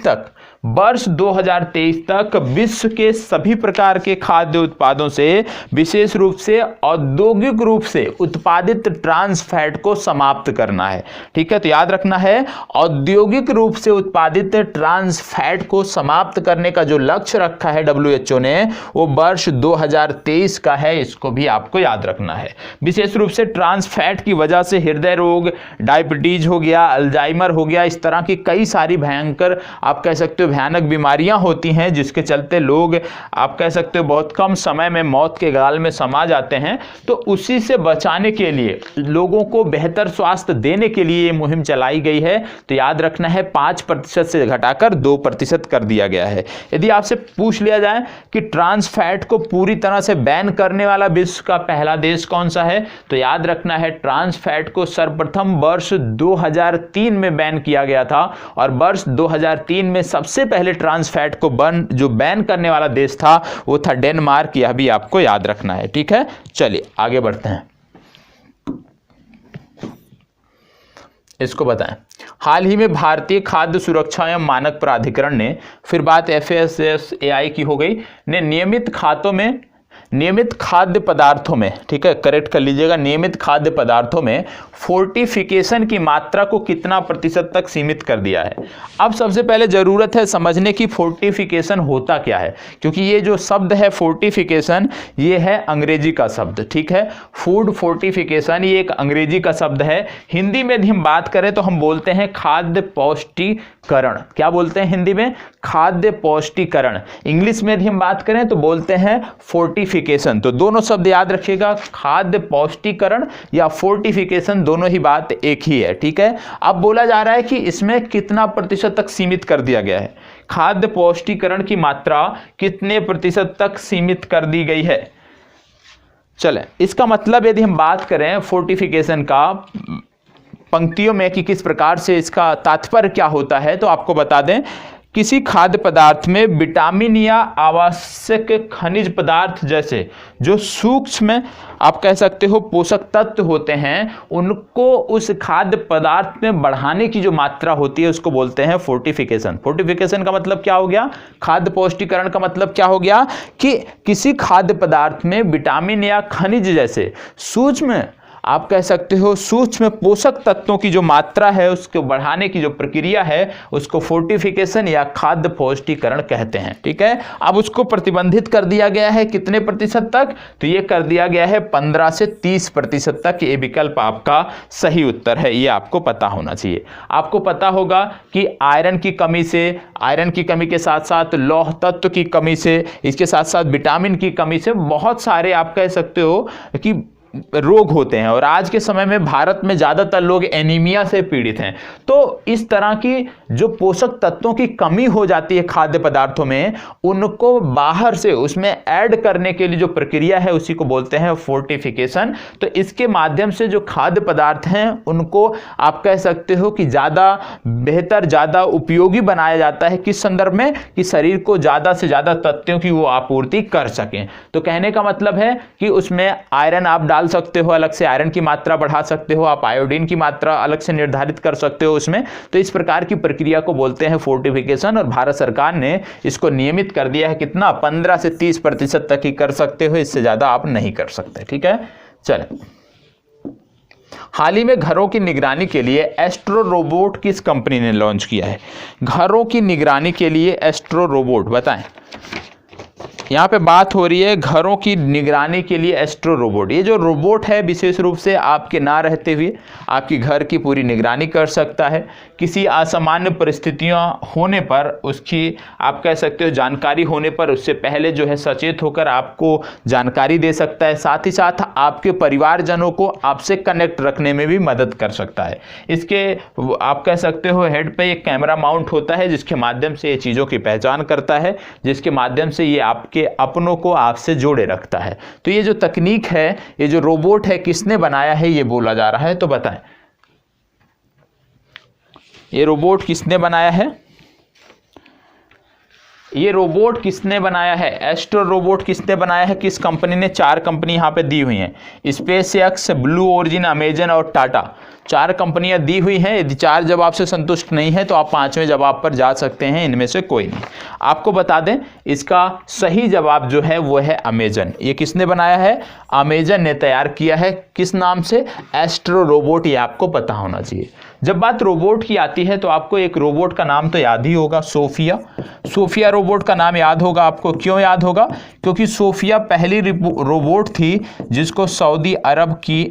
तक विश्व के सभी प्रकार के खाद्य उत्पादों से, विशेष रूप से औद्योगिक रूप से उत्पादित ट्रांस फैट को समाप्त करना है, ठीक है। तो याद रखना है औद्योगिक रूप से उत्पादित ट्रांस फैट को समाप्त करने का जो लक्ष्य रखा है WHO ने वो वर्ष 2023 का है, इसको भी आपको याद रखना है। विशेष रूप से ट्रांस फैट की वजह से हृदय रोग, डायबिटीज हो गया, अल्जाइमर हो गया, इस तरह की कई सारी भयंकर आप कह सकते हो भयानक बीमारियां होती हैं जिसके चलते लोग आप कह सकते हो बहुत कम समय में मौत के गाल में समा जाते हैं, तो उसी से बचाने के लिए, लोगों को बेहतर स्वास्थ्य देने के लिए ये मुहिम चलाई गई है। तो याद रखना है 5% से घटाकर 2% कर दिया गया है। यदि आपसे पूछ लिया जाए कि ट्रांस फैट को पूरी तरह से बैन करने वाला विश्व का पहला देश कौन सा है, तो याद रखना है ट्रांस फैट को सर्वप्रथम वर्ष 2003 में बैन किया गया था, और वर्ष 2003 में सबसे पहले ट्रांस फैट को जो बैन करने वाला देश था वो था डेनमार्क। यह भी आपको याद रखना है। ठीक है, चलिए आगे बढ़ते हैं, इसको बताएं। हाल ही में भारतीय खाद्य सुरक्षा एवं मानक प्राधिकरण ने, फिर बात FSSAI की हो गई, ने नियमित खाद्य पदार्थों में, ठीक है, करेक्ट कर लीजिएगा, नियमित खाद्य पदार्थों में फोर्टिफिकेशन की मात्रा को कितना प्रतिशत तक सीमित कर दिया है। अब सबसे पहले जरूरत है समझने की फोर्टिफिकेशन होता क्या है, क्योंकि ये जो शब्द है फोर्टिफिकेशन, ये है अंग्रेजी का शब्द। ठीक है, फूड फोर्टिफिकेशन ये एक अंग्रेजी का शब्द है। हिंदी में यदि हम बात करें तो हम बोलते हैं खाद्य पौष्टिकरण। क्या बोलते हैं हिंदी में? खाद्य पौष्टिकरण। इंग्लिश में यदि हम बात करें तो बोलते हैं फोर्टिफिकेशन। तो दोनों शब्द याद रखिएगा, खाद्य पौष्टिकरण या फोर्टिफिकेशन, दोनों ही बात एक ही है। ठीक है, अब बोला जा रहा है कि इसमें कितना प्रतिशत तक सीमित कर दिया गया है, खाद्य पौष्टिकरण की मात्रा कितने प्रतिशत तक सीमित कर दी गई है। चलें, इसका मतलब यदि हम बात करें फोर्टिफिकेशन का पंक्तियों में कि किस प्रकार से इसका तात्पर्य क्या होता है, तो आपको बता दें, किसी खाद्य पदार्थ में विटामिन या आवश्यक खनिज पदार्थ जैसे जो सूक्ष्म आप कह सकते हो पोषक तत्व होते हैं, उनको उस खाद्य पदार्थ में बढ़ाने की जो मात्रा होती है उसको बोलते हैं फोर्टिफिकेशन। फोर्टिफिकेशन का मतलब क्या हो गया? खाद्य पौष्टिकरण का मतलब क्या हो गया कि किसी खाद्य पदार्थ में विटामिन या खनिज जैसे सूक्ष्म आप कह सकते हो सूक्ष्म पोषक तत्वों की जो मात्रा है उसको बढ़ाने की जो प्रक्रिया है उसको फोर्टिफिकेशन या खाद्य पौष्टिकरण कहते हैं। ठीक है, अब उसको प्रतिबंधित कर दिया गया है कितने प्रतिशत तक? तो ये कर दिया गया है 15 से 30% तक। ये विकल्प आपका सही उत्तर है, ये आपको पता होना चाहिए। आपको पता होगा कि आयरन की कमी के साथ साथ लौह तत्व की कमी से, इसके साथ साथ विटामिन की कमी से बहुत सारे आप कह सकते हो कि रोग होते हैं, और आज के समय में भारत में ज्यादातर लोग एनीमिया से पीड़ित हैं। तो इस तरह की जो पोषक तत्वों की कमी हो जाती है खाद्य पदार्थों में, उनको बाहर से उसमें ऐड करने के लिए जो प्रक्रिया है उसी को बोलते हैं फोर्टिफिकेशन। तो इसके माध्यम से जो खाद्य पदार्थ हैं उनको आप कह सकते हो कि ज्यादा बेहतर, ज्यादा उपयोगी बनाया जाता है। किस संदर्भ में? कि शरीर को ज्यादा से ज्यादा तत्वों की वो आपूर्ति कर सकें। तो कहने का मतलब है कि उसमें आयरन आप डाल सकते हो, अलग से आयरन की मात्रा बढ़ा सकते हो, आप आयोडीन की मात्रा अलग से निर्धारित कर सकते हो उसमें। तो इस प्रकार की प्रक्रिया को बोलते हैं फोर्टिफिकेशन, और भारत सरकार ने इसको नियमित कर दिया है कितना? 15 से 30% तक ही कर सकते हो, इससे ज्यादा आप नहीं कर सकते। ठीक है, चलें। हाल ही में घरों की निगरानी के लिए एस्ट्रो रोबोट किस कंपनी ने लॉन्च किया है? घरों की निगरानी के लिए एस्ट्रो रोबोट, बताएं। यहाँ पे बात हो रही है घरों की निगरानी के लिए एस्ट्रो रोबोट। ये जो रोबोट है विशेष रूप से आपके ना रहते हुए आपकी घर की पूरी निगरानी कर सकता है। किसी असामान्य परिस्थितियाँ होने पर, उसकी आप कह सकते हो जानकारी होने पर, उससे पहले जो है सचेत होकर आपको जानकारी दे सकता है। साथ ही साथ आपके परिवारजनों को आपसे कनेक्ट रखने में भी मदद कर सकता है। इसके आप कह सकते हो हेड पे एक कैमरा माउंट होता है जिसके माध्यम से ये चीज़ों की पहचान करता है, जिसके माध्यम से ये आपके अपनों को आपसे जोड़े रखता है। तो ये जो तकनीक है, ये जो रोबोट है, किसने बनाया है ये बोला जा रहा है, तो बताएं ये रोबोट किसने बनाया है? ये रोबोट किसने बनाया है? एस्ट्रो रोबोट किसने बनाया है? किस कंपनी ने? 4 कंपनी यहाँ पे दी हुई हैं, स्पेसएक्स, ब्लू ओरिजिन, अमेजन और टाटा। 4 कंपनियां दी हुई हैं। यदि 4 जवाब से संतुष्ट नहीं है तो आप 5वें जवाब पर जा सकते हैं, इनमें से कोई नहीं। आपको बता दें इसका सही जवाब जो है वो है अमेजन। ये किसने बनाया है? अमेजन ने तैयार किया है। किस नाम से? Astro robot. ये आपको पता होना चाहिए। जब बात रोबोट की आती है तो आपको एक रोबोट का नाम तो याद ही होगा, सोफिया। सोफिया रोबोट का नाम याद होगा आपको। क्यों याद होगा? क्योंकि सोफिया पहली रोबोट थी जिसको सऊदी अरब की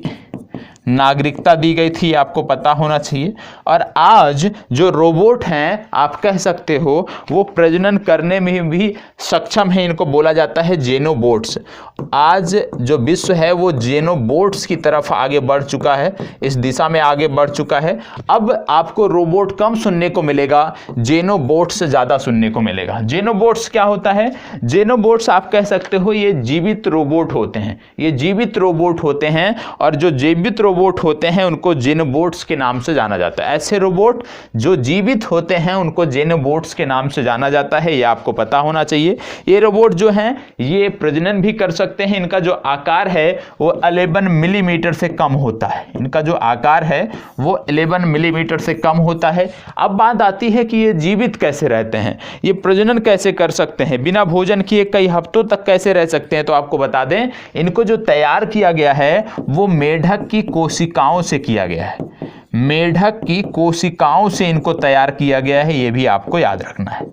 नागरिकता दी गई थी, आपको पता होना चाहिए। और आज जो रोबोट हैं आप कह सकते हो वो प्रजनन करने में भी सक्षम है, इनको बोला जाता है जेनोबोट्स। आज जो विश्व है वो जेनोबोट्स की तरफ आगे बढ़ चुका है, इस दिशा में आगे बढ़ चुका है। अब आपको रोबोट कम सुनने को मिलेगा, जेनोबोट्स ज़्यादा सुनने को मिलेगा। जेनोबोट्स क्या होता है? जेनोबोट्स आप कह सकते हो ये जीवित रोबोट होते हैं, ये जीवित रोबोट होते हैं, और जो जीवित रोबोट होते हैं उनको जेनोबोट्स के नाम से जाना जाता है। ऐसे रोबोट जो जीवित होते हैं उनको जेनोबोट्स के नाम से जाना जाता है, ये आपको पता होना चाहिए। ये रोबोट जो हैं ये प्रजनन भी कर सकते हैं। इनका जो आकार है वो 11 मिलीमीटर से कम होता है, इनका जो आकार है वो 11 मिलीमीटर से कम होता है। अब बात आती है कि ये जीवित कैसे रहते हैं, ये प्रजनन कैसे कर सकते हैं, बिना भोजन किए कई हफ्तों तक कैसे रह सकते हैं। तो आपको बता दें, इनको जो तैयार किया गया है वो मेढक की कोशिकाओं से किया गया है, मेढक की कोशिकाओं से इनको तैयार किया गया है, ये भी आपको याद रखना है।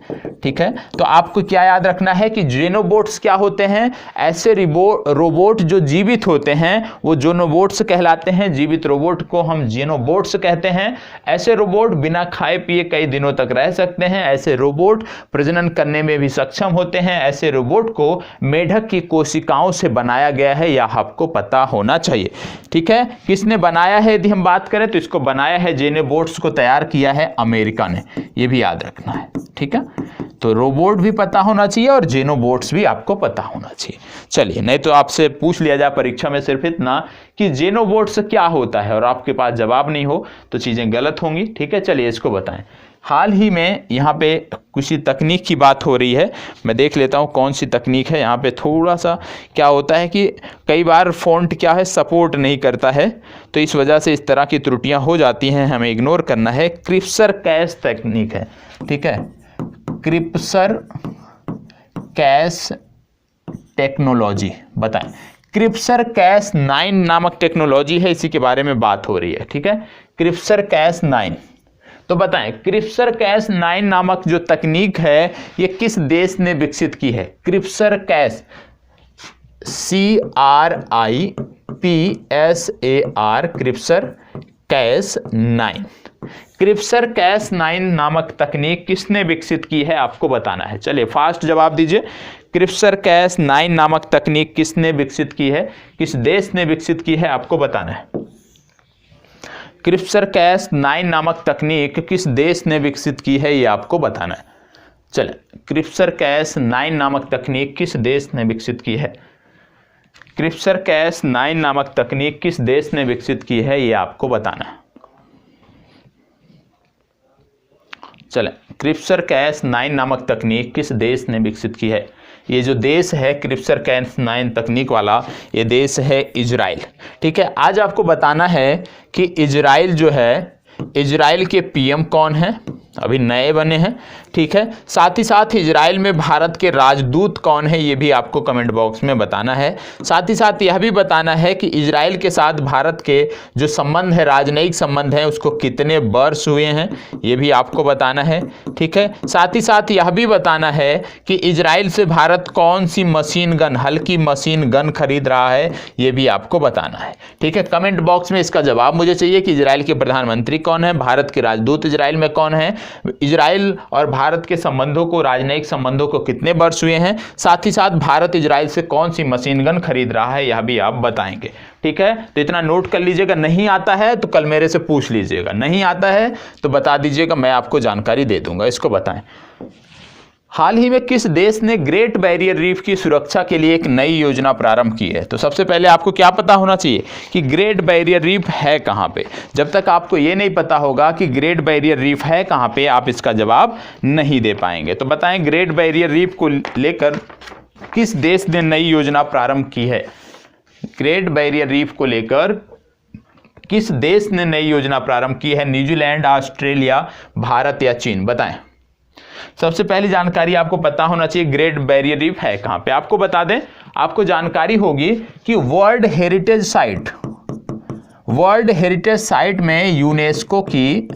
ठीक है, तो आपको क्या याद रखना है कि जेनोबोट्स क्या होते हैं? ऐसे रोबोट जो जीवित होते हैं वो जेनोबोट्स कहलाते हैं, जीवित रोबोट को हम जेनोबोट्स कहते हैं। ऐसे रोबोट बिना खाए पिए कई दिनों तक रह सकते हैं, ऐसे रोबोट प्रजनन करने में भी सक्षम होते हैं। ऐसे रोबोट को मेढक की कोशिकाओं से बनाया गया है, यह आपको पता होना चाहिए। ठीक है, किसने बनाया है यदि हम बात करें तो इसको बनाया है, जेनोबोट्स को तैयार किया है अमेरिका ने, ये भी याद रखना है। ठीक है, तो रोबोट भी पता होना चाहिए और जेनोबोट्स भी आपको पता होना चाहिए। चलिए, नहीं तो आपसे पूछ लिया जाए परीक्षा में सिर्फ इतना कि जेनोबोट्स क्या होता है और आपके पास जवाब नहीं हो तो चीज़ें गलत होंगी। ठीक है, चलिए इसको बताएं। हाल ही में यहाँ पे कुछ तकनीक की बात हो रही है, मैं देख लेता हूँ कौन सी तकनीक है। यहाँ पे थोड़ा सा क्या होता है कि कई बार फ़ॉन्ट क्या है सपोर्ट नहीं करता है, तो इस वजह से इस तरह की त्रुटियाँ हो जाती हैं, हमें इग्नोर करना है। क्रिप्सर कैश तकनीक है, ठीक है, क्रिप्सर कैश टेक्नोलॉजी बताएं। क्रिप्सर कैश 9 नामक टेक्नोलॉजी है, इसी के बारे में बात हो रही है। ठीक है, क्रिप्सर कैश 9, तो बताएं क्रिप्सर कैश 9 नामक जो तकनीक है ये किस देश ने विकसित की है? क्रिप्सर कैश CRIPSAR क्रिप्सर कैश 9, क्रिप्सर कैश 9 नामक तकनीक किसने विकसित की है आपको बताना है। चलिए फास्ट जवाब दीजिए, क्रिप्सर कैश 9 नामक तकनीक किसने विकसित की है, किस देश ने विकसित की है आपको बताना है। क्रिप्सर कैश 9 नामक तकनीक किस देश ने विकसित की है ये आपको बताना है। चलिए, क्रिप्सर कैश 9 नामक तकनीक किस देश ने विकसित की है, क्रिप्सर कैश 9 नामक तकनीक किस देश ने विकसित की है ये आपको बताना है। चलें, क्रिप्सर कैश 9 नामक तकनीक किस देश ने विकसित की है? ये जो देश है क्रिप्सर कैश 9 तकनीक वाला, ये देश है इजराइल। ठीक है, आज आपको बताना है कि इजराइल जो है, इजराइल के पीएम कौन है, अभी नए बने हैं। ठीक है, साथ ही साथ इजराइल में भारत के राजदूत कौन है ये भी आपको कमेंट बॉक्स में बताना है। साथ ही साथ यह भी बताना है कि इजराइल के साथ भारत के जो संबंध है, राजनयिक संबंध है, उसको कितने वर्ष हुए हैं ये भी आपको बताना है। ठीक है, साथ ही साथ यह भी बताना है कि इजराइल से भारत कौन सी मशीन गन, हल्की मशीन गन खरीद रहा है ये भी आपको बताना है। ठीक है, कमेंट बॉक्स में इसका जवाब मुझे चाहिए कि इजराइल के प्रधानमंत्री कौन है, भारत के राजदूत इजराइल में कौन है, इजराइल और भारत के संबंधों को, राजनयिक संबंधों को कितने वर्ष हुए हैं, साथ ही साथ भारत इजराइल से कौन सी मशीन गन खरीद रहा है यह भी आप बताएंगे। ठीक है, तो इतना नोट कर लीजिएगा। नहीं आता है तो कल मेरे से पूछ लीजिएगा, नहीं आता है तो बता दीजिएगा, मैं आपको जानकारी दे दूंगा। इसको बताएं, हाल ही में किस देश ने ग्रेट बैरियर रीफ की सुरक्षा के लिए एक नई योजना प्रारंभ की है? तो सबसे पहले आपको क्या पता होना चाहिए कि ग्रेट बैरियर रीफ है कहाँ पे। जब तक आपको ये नहीं पता होगा कि ग्रेट बैरियर रीफ है कहाँ पे, आप इसका जवाब नहीं दे पाएंगे। तो बताएं, ग्रेट बैरियर रीफ को लेकर किस देश ने नई योजना प्रारंभ की है? ग्रेट बैरियर रीफ को लेकर किस देश ने नई योजना प्रारंभ की है? न्यूजीलैंड, ऑस्ट्रेलिया, भारत या चीन? बताएं। सबसे पहली जानकारी आपको पता होना चाहिए ग्रेट बैरियर रीफ है कहां पे। आपको बता दें, आपको जानकारी होगी कि वर्ल्ड हेरिटेज साइट में यूनेस्को की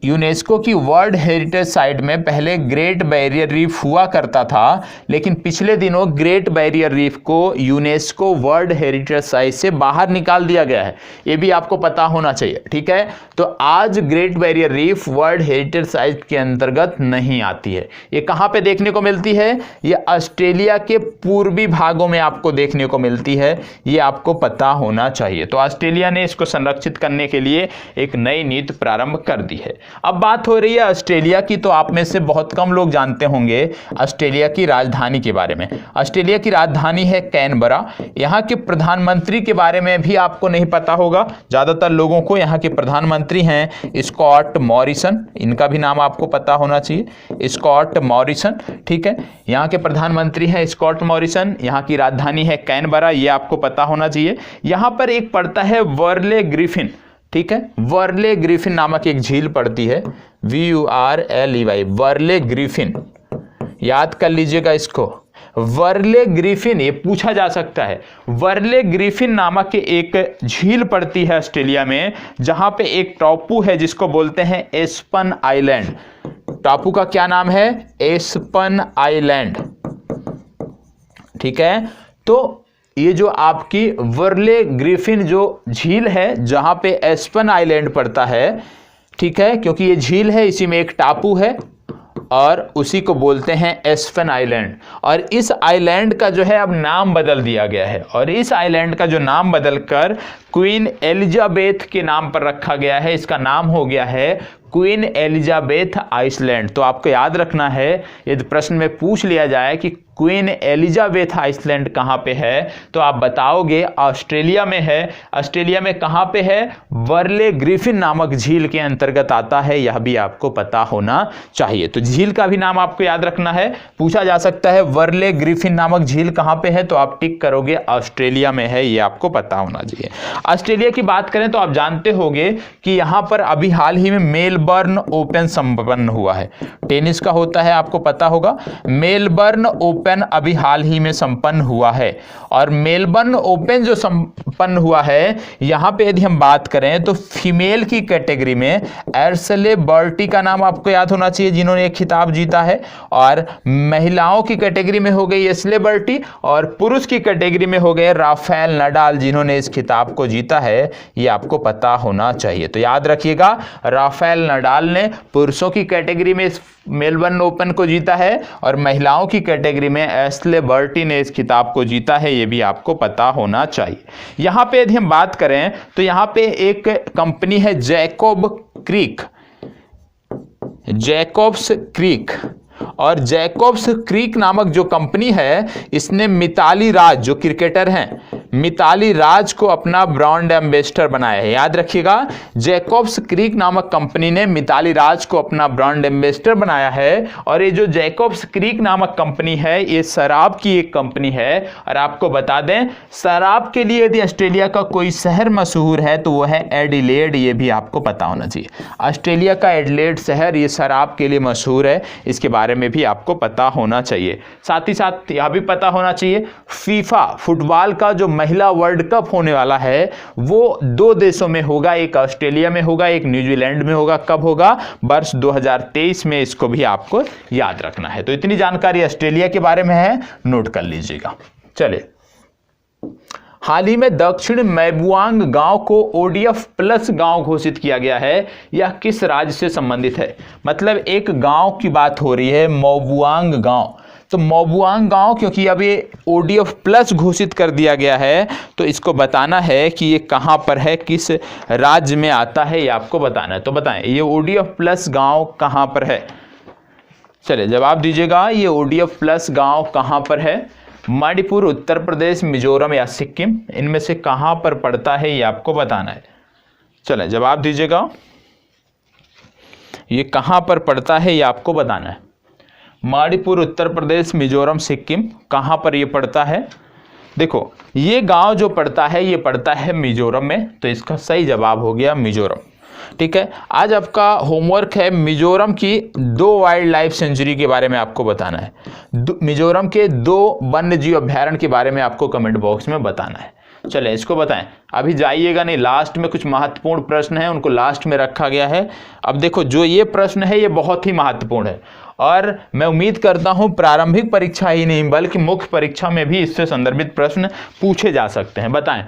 यूनेस्को की वर्ल्ड हेरिटेज साइट में पहले ग्रेट बैरियर रीफ हुआ करता था, लेकिन पिछले दिनों ग्रेट बैरियर रीफ को यूनेस्को वर्ल्ड हेरिटेज साइट से बाहर निकाल दिया गया है। ये भी आपको पता होना चाहिए, ठीक है। तो आज great barrier reef world heritage site के अंतर्गत नहीं आती है। ये कहाँ पे देखने को मिलती है? ये ऑस्ट्रेलिया के पूर्वी भागों में आपको देखने को मिलती है, ये आपको पता होना चाहिए। तो ऑस्ट्रेलिया ने इसको संरक्षित करने के लिए एक नई नीति प्रारंभ कर दी है। अब बात हो रही है ऑस्ट्रेलिया की, तो आप में से बहुत कम लोग जानते होंगे ऑस्ट्रेलिया की राजधानी के बारे में। ऑस्ट्रेलिया की राजधानी है कैनबरा। यहाँ के प्रधानमंत्री के बारे में भी आपको नहीं पता होगा, ज़्यादातर लोगों को यहाँ के प्रधानमंत्री हैं स्कॉट मॉरिसन, इनका भी नाम आपको पता होना चाहिए, स्कॉट मॉरिसन, ठीक है। यहाँ के प्रधानमंत्री हैं स्कॉट मॉरिसन, यहाँ की राजधानी है कैनबरा, ये आपको पता होना चाहिए। यहाँ पर एक पड़ता है वर्ले ग्रिफिन, ठीक है, वर्ले ग्रिफिन नामक एक झील पड़ती है, VURLEY, वर्ले ग्रिफिन, याद कर लीजिएगा इसको, वर्ले ग्रिफिन, ये पूछा जा सकता है। वर्ले ग्रिफिन नामक एक झील पड़ती है ऑस्ट्रेलिया में, जहां पे एक टापू है जिसको बोलते हैं एस्पन आइलैंड। टापू का क्या नाम है? एस्पन आइलैंड, ठीक है। तो ये जो आपकी वर्ले ग्रिफिन जो झील है, जहां पे एस्पन आइलैंड पड़ता है, ठीक है, क्योंकि ये झील है, इसी में एक टापू है और उसी को बोलते हैं एस्पन आइलैंड। और इस आइलैंड का जो है अब नाम बदल दिया गया है, और इस आइलैंड का जो नाम बदलकर क्वीन एलिजाबेथ के नाम पर रखा गया है। इसका नाम हो गया है क्वीन एलिजाबेथ आइसलैंड। तो आपको याद रखना है, यदि प्रश्न में पूछ लिया जाए कि क्वीन एलिजाबेथ आइसलैंड कहाँ पे है, तो आप बताओगे ऑस्ट्रेलिया में है। ऑस्ट्रेलिया में कहाँ पे है? वर्ले ग्रिफिन नामक झील के अंतर्गत आता है, यह भी आपको पता होना चाहिए। तो झील का भी नाम आपको याद रखना है, पूछा जा सकता है वर्ले ग्रिफिन नामक झील कहाँ पे है, तो आप टिक करोगे ऑस्ट्रेलिया में है, ये आपको पता होना चाहिए। ऑस्ट्रेलिया की बात करें तो आप जानते होंगे कि यहाँ पर अभी हाल ही में मेलबर्न ओपन संपन्न हुआ है। टेनिस का होता है, आपको पता होगा। मेलबर्न ओपन अभी हाल ही में संपन्न हुआ है, और मेलबर्न ओपन जो संपन्न हुआ है, यहाँ पे यदि हम बात करें तो फीमेल की कैटेगरी में एर्सले बर्टी का नाम आपको याद होना चाहिए, जिन्होंने एक खिताब जीता है। और महिलाओं की कैटेगरी में हो गई एर्सले बर्टी, और पुरुष की कैटेगरी में हो गए राफेल नडाल, जिन्होंने इस खिताब को जीता है, ये आपको पता होना चाहिए। तो याद रखिएगा, राफेल नडाल ने पुरुषों की कैटेगरी में इस मेलबर्न ओपन को जीता है, और महिलाओं की कैटेगरी में एर्सले बर्टी ने इस खिताब को जीता है, ये भी आपको पता होना चाहिए। यहाँ पे यदि हम बात करें तो यहाँ पे एक कंपनी है जैकोब क्रीक, जैकोब्स क्रीक, और जैकोब्स क्रीक नामक जो कंपनी है, इसने मिताली राज जो क्रिकेटर हैं, मिताली राज को अपना ब्रांड एम्बेसडर बनाया है। याद रखिएगा, जैकोब्स क्रीक नामक कंपनी ने मिताली राज को अपना ब्रांड एम्बेसडर बनाया है। और ये जो जैकोब्स क्रीक नामक कंपनी है, ये शराब की एक कंपनी है। और आपको बता दें, शराब के लिए यदि ऑस्ट्रेलिया का कोई शहर मशहूर है तो वो है एडिलेड, ये भी आपको पता होना चाहिए। ऑस्ट्रेलिया का एडिलेड शहर ये शराब के लिए मशहूर है, इसके बारे में भी आपको पता होना चाहिए। साथ ही साथ यह भी पता होना चाहिए, फीफा फुटबॉल का जो महिला वर्ल्ड कप होने वाला है, वो 2 देशों में होगा, एक ऑस्ट्रेलिया में होगा, एक न्यूजीलैंड में होगा। कब होगा? वर्ष 2023 में। इसको भी आपको याद रखना है। तो इतनी जानकारी ऑस्ट्रेलिया के बारे में है, नोट कर लीजिएगा। चलिए, हाल ही में दक्षिण मैबुआंग गांव को ODF प्लस गांव घोषित किया गया है। यह किस राज्य से संबंधित है? मतलब एक गांव की बात हो रही है, मैबुआंग गांव। तो मैबुआंग गांव क्योंकि अब ये ODF प्लस घोषित कर दिया गया है, तो इसको बताना है कि ये कहाँ पर है, किस राज्य में आता है, ये आपको बताना है। तो बताएं, ये ODF प्लस गांव कहाँ पर है? चलिए जवाब दीजिएगा, ये ODF प्लस गांव कहाँ पर है? मणिपुर, उत्तर प्रदेश, मिजोरम या सिक्किम, इनमें से कहां पर पड़ता है, ये आपको बताना है। चलें जवाब दीजिएगा, ये कहां पर पड़ता है, ये आपको बताना है। मणिपुर, उत्तर प्रदेश, मिजोरम, सिक्किम, कहां पर ये पड़ता है? देखो, ये गांव जो पड़ता है, ये पड़ता है मिजोरम में, तो इसका सही जवाब हो गया मिजोरम। ठीक है, आज आपका होमवर्क है मिजोरम की 2 वाइल्ड लाइफ सेंचुरी के बारे में आपको बताना है। मिजोरम के 2 वन्य जीव अभ्यारण्य के बारे में आपको कमेंट बॉक्स में बताना है। चले इसको बताएं, अभी जाइएगा नहीं, लास्ट में कुछ महत्वपूर्ण प्रश्न है उनको लास्ट में रखा गया है। अब देखो जो ये प्रश्न है ये बहुत ही महत्वपूर्ण है और मैं उम्मीद करता हूं प्रारंभिक परीक्षा ही नहीं बल्कि मुख्य परीक्षा में भी इससे संदर्भित प्रश्न पूछे जा सकते हैं। बताएं,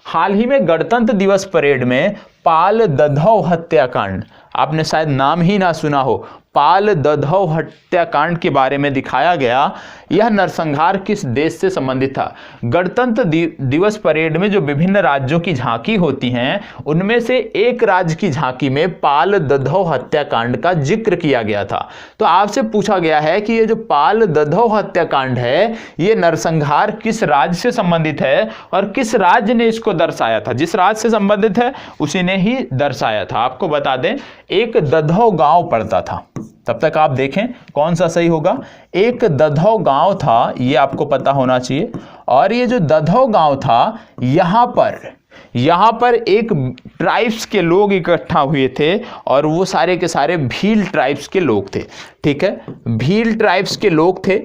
हाल ही में गणतंत्र दिवस परेड में पाल दधौ हत्याकांड, आपने शायद नाम ही ना सुना हो, पाल दधौ हत्याकांड के बारे में दिखाया गया। यह नरसंहार किस देश से संबंधित था? गणतंत्र दिवस परेड में जो विभिन्न राज्यों की झांकी होती हैं उनमें से एक राज्य की झांकी में पाल दधौ हत्याकांड का जिक्र किया गया था। तो आपसे पूछा गया है कि ये जो पाल दधौ हत्याकांड है ये नरसंहार किस राज्य से संबंधित है और किस राज्य ने इसको दर्शाया था? जिस राज्य से संबंधित है उसी ने ही दर्शाया था। आपको बता दें एक दधौ गांव पड़ता था, तब तक आप देखें कौन सा सही होगा। एक दधौ गांव था, ये आपको पता होना चाहिए। और ये जो दधौ गांव था यहां पर एक ट्राइब्स के लोग इकट्ठा हुए थे और वो सारे के सारे भील ट्राइब्स के लोग थे। ठीक है, भील ट्राइब्स के लोग थे।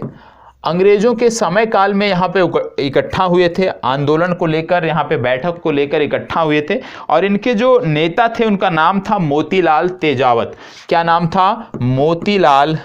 अंग्रेजों के समय काल में यहाँ पे इकट्ठा हुए थे, आंदोलन को लेकर, यहाँ पे बैठक को लेकर इकट्ठा हुए थे और इनके जो नेता थे उनका नाम था मोतीलाल तेजावत। क्या नाम था? मोतीलाल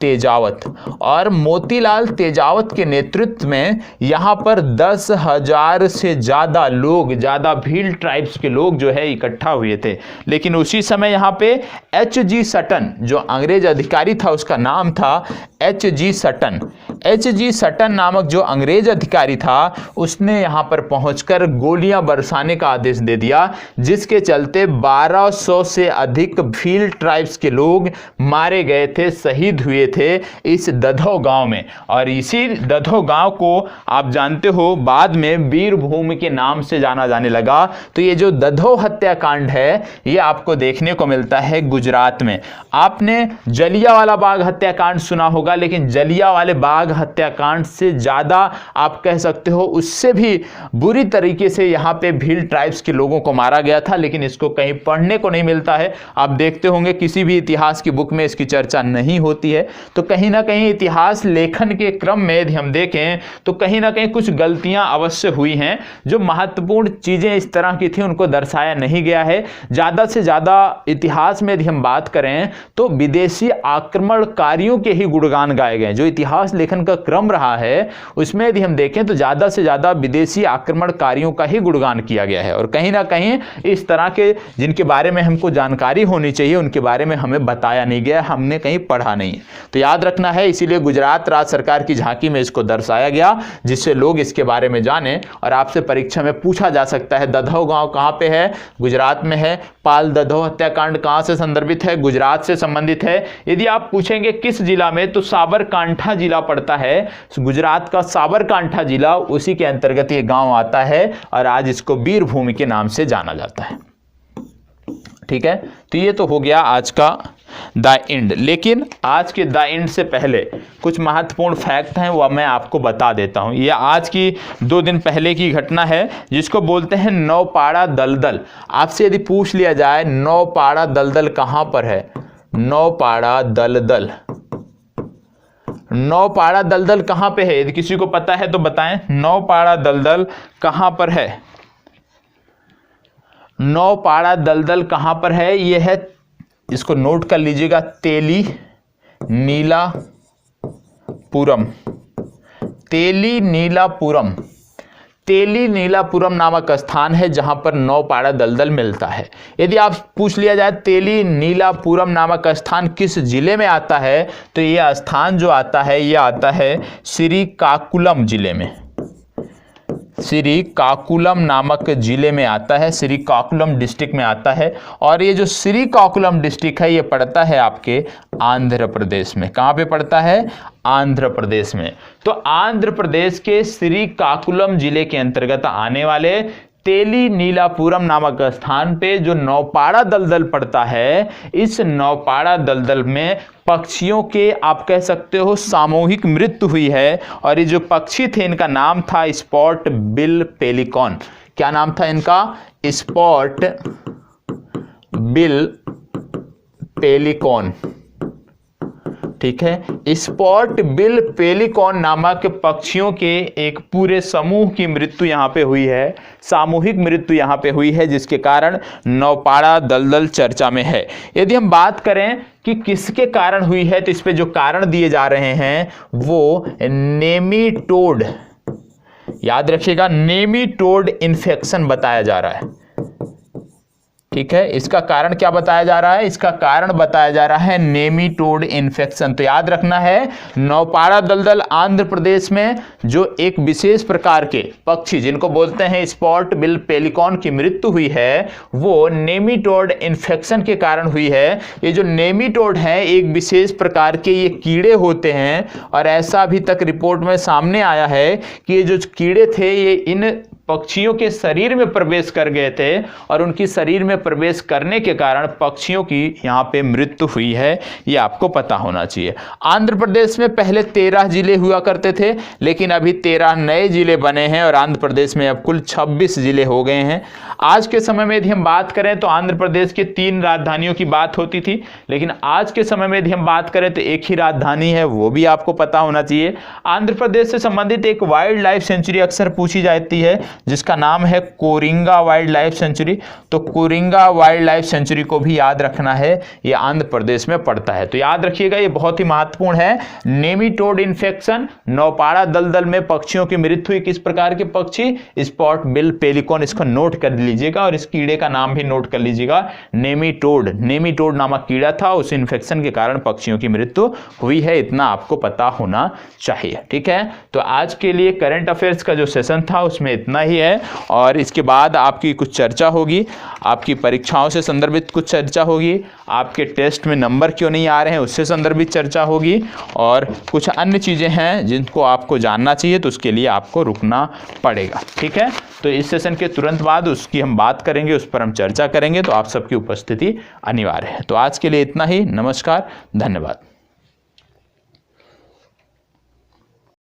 तेजावत। और मोतीलाल तेजावत के नेतृत्व में यहाँ पर 10,000 से ज़्यादा लोग, ज़्यादा भील ट्राइब्स के लोग जो है इकट्ठा हुए थे। लेकिन उसी समय यहाँ पे H.G. सटन जो अंग्रेज अधिकारी था उसका नाम था H.G. सटन। H.G. सटन नामक जो अंग्रेज अधिकारी था उसने यहाँ पर पहुंचकर गोलियां बरसाने का आदेश दे दिया, जिसके चलते 1200 से अधिक भील ट्राइब्स के लोग मारे गए थे, शहीद हुए थे इस दधौ गांव में। और इसी दधौ गांव को आप जानते हो बाद में वीरभूमि के नाम से जाना जाने लगा। तो ये जो दधौ हत्याकांड है ये आपको देखने को मिलता है गुजरात में। आपने जलियांवाला बाग हत्याकांड सुना होगा, लेकिन जलियांवाले बाग हत्याकांड से ज्यादा आप कह सकते हो उससे भी बुरी तरीके से यहाँ पे भील ट्राइब्स के लोगों को मारा गया था, लेकिन इसको कहीं पढ़ने को नहीं मिलता है। आप देखते होंगे किसी भी इतिहास की बुक में इसकी चर्चा नहीं होती है। तो कहीं ना कहीं इतिहास लेखन के क्रम में यदि हम देखें तो कहीं ना कहीं कुछ गलतियां अवश्य हुई हैं। जो महत्वपूर्ण चीजें इस तरह की थी उनको दर्शाया नहीं गया है। ज्यादा से ज्यादा इतिहास में यदि हम बात करें तो विदेशी आक्रमणकारियों के ही गुणगान गाए गए। जो इतिहास लेखन का क्रम रहा है उसमें यदि हम देखें तो ज्यादा से ज्यादा विदेशी आक्रमणकारियों का ही गुणगान किया गया है और कहीं ना कहीं इस तरह के जिनके बारे में हमको जानकारी होनी चाहिए उनके बारे में हमें बताया नहीं गया, हमने कहीं पढ़ा नहीं। तो याद रखना है, इसीलिए गुजरात राज्य सरकार की झांकी में इसको दर्शाया गया जिससे लोग इसके बारे में जाने। और आपसे परीक्षा में पूछा जा सकता है दधौ गांव कहां पे है? गुजरात में है। पाल दधौ हत्याकांड कहां से संदर्भित है? गुजरात से संबंधित है। यदि आप पूछेंगे किस जिला में, तो साबरकांठा जिला पड़ता है। गुजरात का साबरकांठा जिला, उसी के अंतर्गत ये गांव आता है और आज इसको वीरभूमि के नाम से जाना जाता है। ठीक है, तो ये तो हो गया आज का द एंड। लेकिन आज के द एंड से पहले कुछ महत्वपूर्ण फैक्ट हैं वो मैं आपको बता देता हूं। ये आज की 2 दिन पहले की घटना है जिसको बोलते हैं नौपाड़ा दलदल। आपसे यदि पूछ लिया जाए नौपाड़ा दलदल कहां पर है? नौपाड़ा दलदल, नौपाड़ा दलदल कहां पे है? यदि किसी को पता है तो बताएं, नौपाड़ा दलदल कहां पर है? नौपाड़ा दलदल कहां पर है? यह है, इसको नोट कर लीजिएगा, तेली नीलापुरम। तेली नीलापुरम, तेली नीलापुरम नामक स्थान है जहां पर नौपाड़ा दलदल मिलता है। यदि आप पूछ लिया जाए तेली नीलापुरम नामक स्थान किस जिले में आता है, तो यह स्थान जो आता है यह आता है श्रीकाकुलम जिले में। श्रीकाकुलम नामक जिले में आता है, श्रीकाकुलम डिस्ट्रिक्ट में आता है। और ये जो श्रीकाकुलम डिस्ट्रिक्ट है ये पड़ता है आपके आंध्र प्रदेश में। कहां पे पड़ता है? आंध्र प्रदेश में। तो आंध्र प्रदेश के श्रीकाकुलम जिले के अंतर्गत आने वाले तेली नीलापुरम नामक स्थान पे जो नौपाड़ा दलदल पड़ता है, इस नौपाड़ा दलदल में पक्षियों के आप कह सकते हो सामूहिक मृत्यु हुई है। और ये जो पक्षी थे इनका नाम था स्पॉट बिल पेलिकॉन। क्या नाम था इनका? Spot bill pelican. ठीक है। स्पॉट बिल पेलिकॉन नामक पक्षियों के एक पूरे समूह की मृत्यु यहाँ पे हुई है, सामूहिक मृत्यु यहाँ पे हुई है, जिसके कारण नौपाड़ा दलदल चर्चा में है। यदि हम बात करें कि किसके कारण हुई है, तो इस पे जो कारण दिए जा रहे हैं वो नेमीटोड, याद रखिएगा, नेमीटोड इन्फेक्शन बताया जा रहा है। ठीक है, इसका कारण क्या बताया जा रहा है? इसका कारण बताया जा रहा है नेमीटोड इन्फेक्शन। तो याद रखना है, नौपाड़ा दलदल आंध्र प्रदेश में जो एक विशेष प्रकार के पक्षी जिनको बोलते हैं स्पॉट बिल पेलिकॉन की मृत्यु हुई है, वो नेमीटोड इन्फेक्शन के कारण हुई है। ये जो नेमीटोड है एक विशेष प्रकार के ये कीड़े होते हैं, और ऐसा अभी तक रिपोर्ट में सामने आया है कि ये जो कीड़े थे ये इन पक्षियों के शरीर में प्रवेश कर गए थे, और उनकी शरीर में प्रवेश करने के कारण पक्षियों की यहाँ पे मृत्यु हुई है। ये आपको पता होना चाहिए। आंध्र प्रदेश में पहले 13 जिले हुआ करते थे, लेकिन अभी 13 नए जिले बने हैं, और आंध्र प्रदेश में अब कुल 26 जिले हो गए हैं। आज के समय में यदि हम बात करें तो आंध्र प्रदेश के 3 राजधानियों की बात होती थी, लेकिन आज के समय में यदि हम बात करें तो एक ही राजधानी है, वो भी आपको पता होना चाहिए। आंध्र प्रदेश से संबंधित एक वाइल्ड लाइफ सेंचुरी अक्सर पूछी जाती है, जिसका नाम है कोरिंगा वाइल्ड लाइफ सेंचुरी। तो कोरिंगा वाइल्ड लाइफ सेंचुरी को भी याद रखना है, ये आंध्र प्रदेश में पड़ता है। तो याद रखिएगा, ये बहुत ही महत्वपूर्ण है। नेमीटोड इन्फेक्शन, नौपाड़ा दलदल में पक्षियों की मृत्यु हुई। किस प्रकार के पक्षी? Spot bill pelican. इसको नोट कर लीजिएगा, और इस कीड़े का नाम भी नोट कर लीजिएगा, नेमीटोड। नेमीटोड नामक कीड़ा था, उस इन्फेक्शन के कारण पक्षियों की मृत्यु हुई है। इतना आपको पता होना चाहिए। ठीक है, तो आज के लिए करंट अफेयर्स का जो सेशन था उसमें इतना ही है, और इसके बाद आपकी कुछ चर्चा होगी, आपकी परीक्षाओं से संदर्भित कुछ चर्चा होगी, आपके टेस्ट में नंबर क्यों नहीं आ रहे हैं उससे संदर्भित चर्चा होगी, और कुछ अन्य चीज़ें हैं जिनको आपको जानना चाहिए, तो उसके लिए आपको रुकना पड़ेगा। ठीक है, तो इस सेशन के तुरंत बाद उसकी हम बात करेंगे, उस पर हम चर्चा करेंगे, तो आप सबकी उपस्थिति अनिवार्य है। तो आज के लिए इतना ही। नमस्कार, धन्यवाद।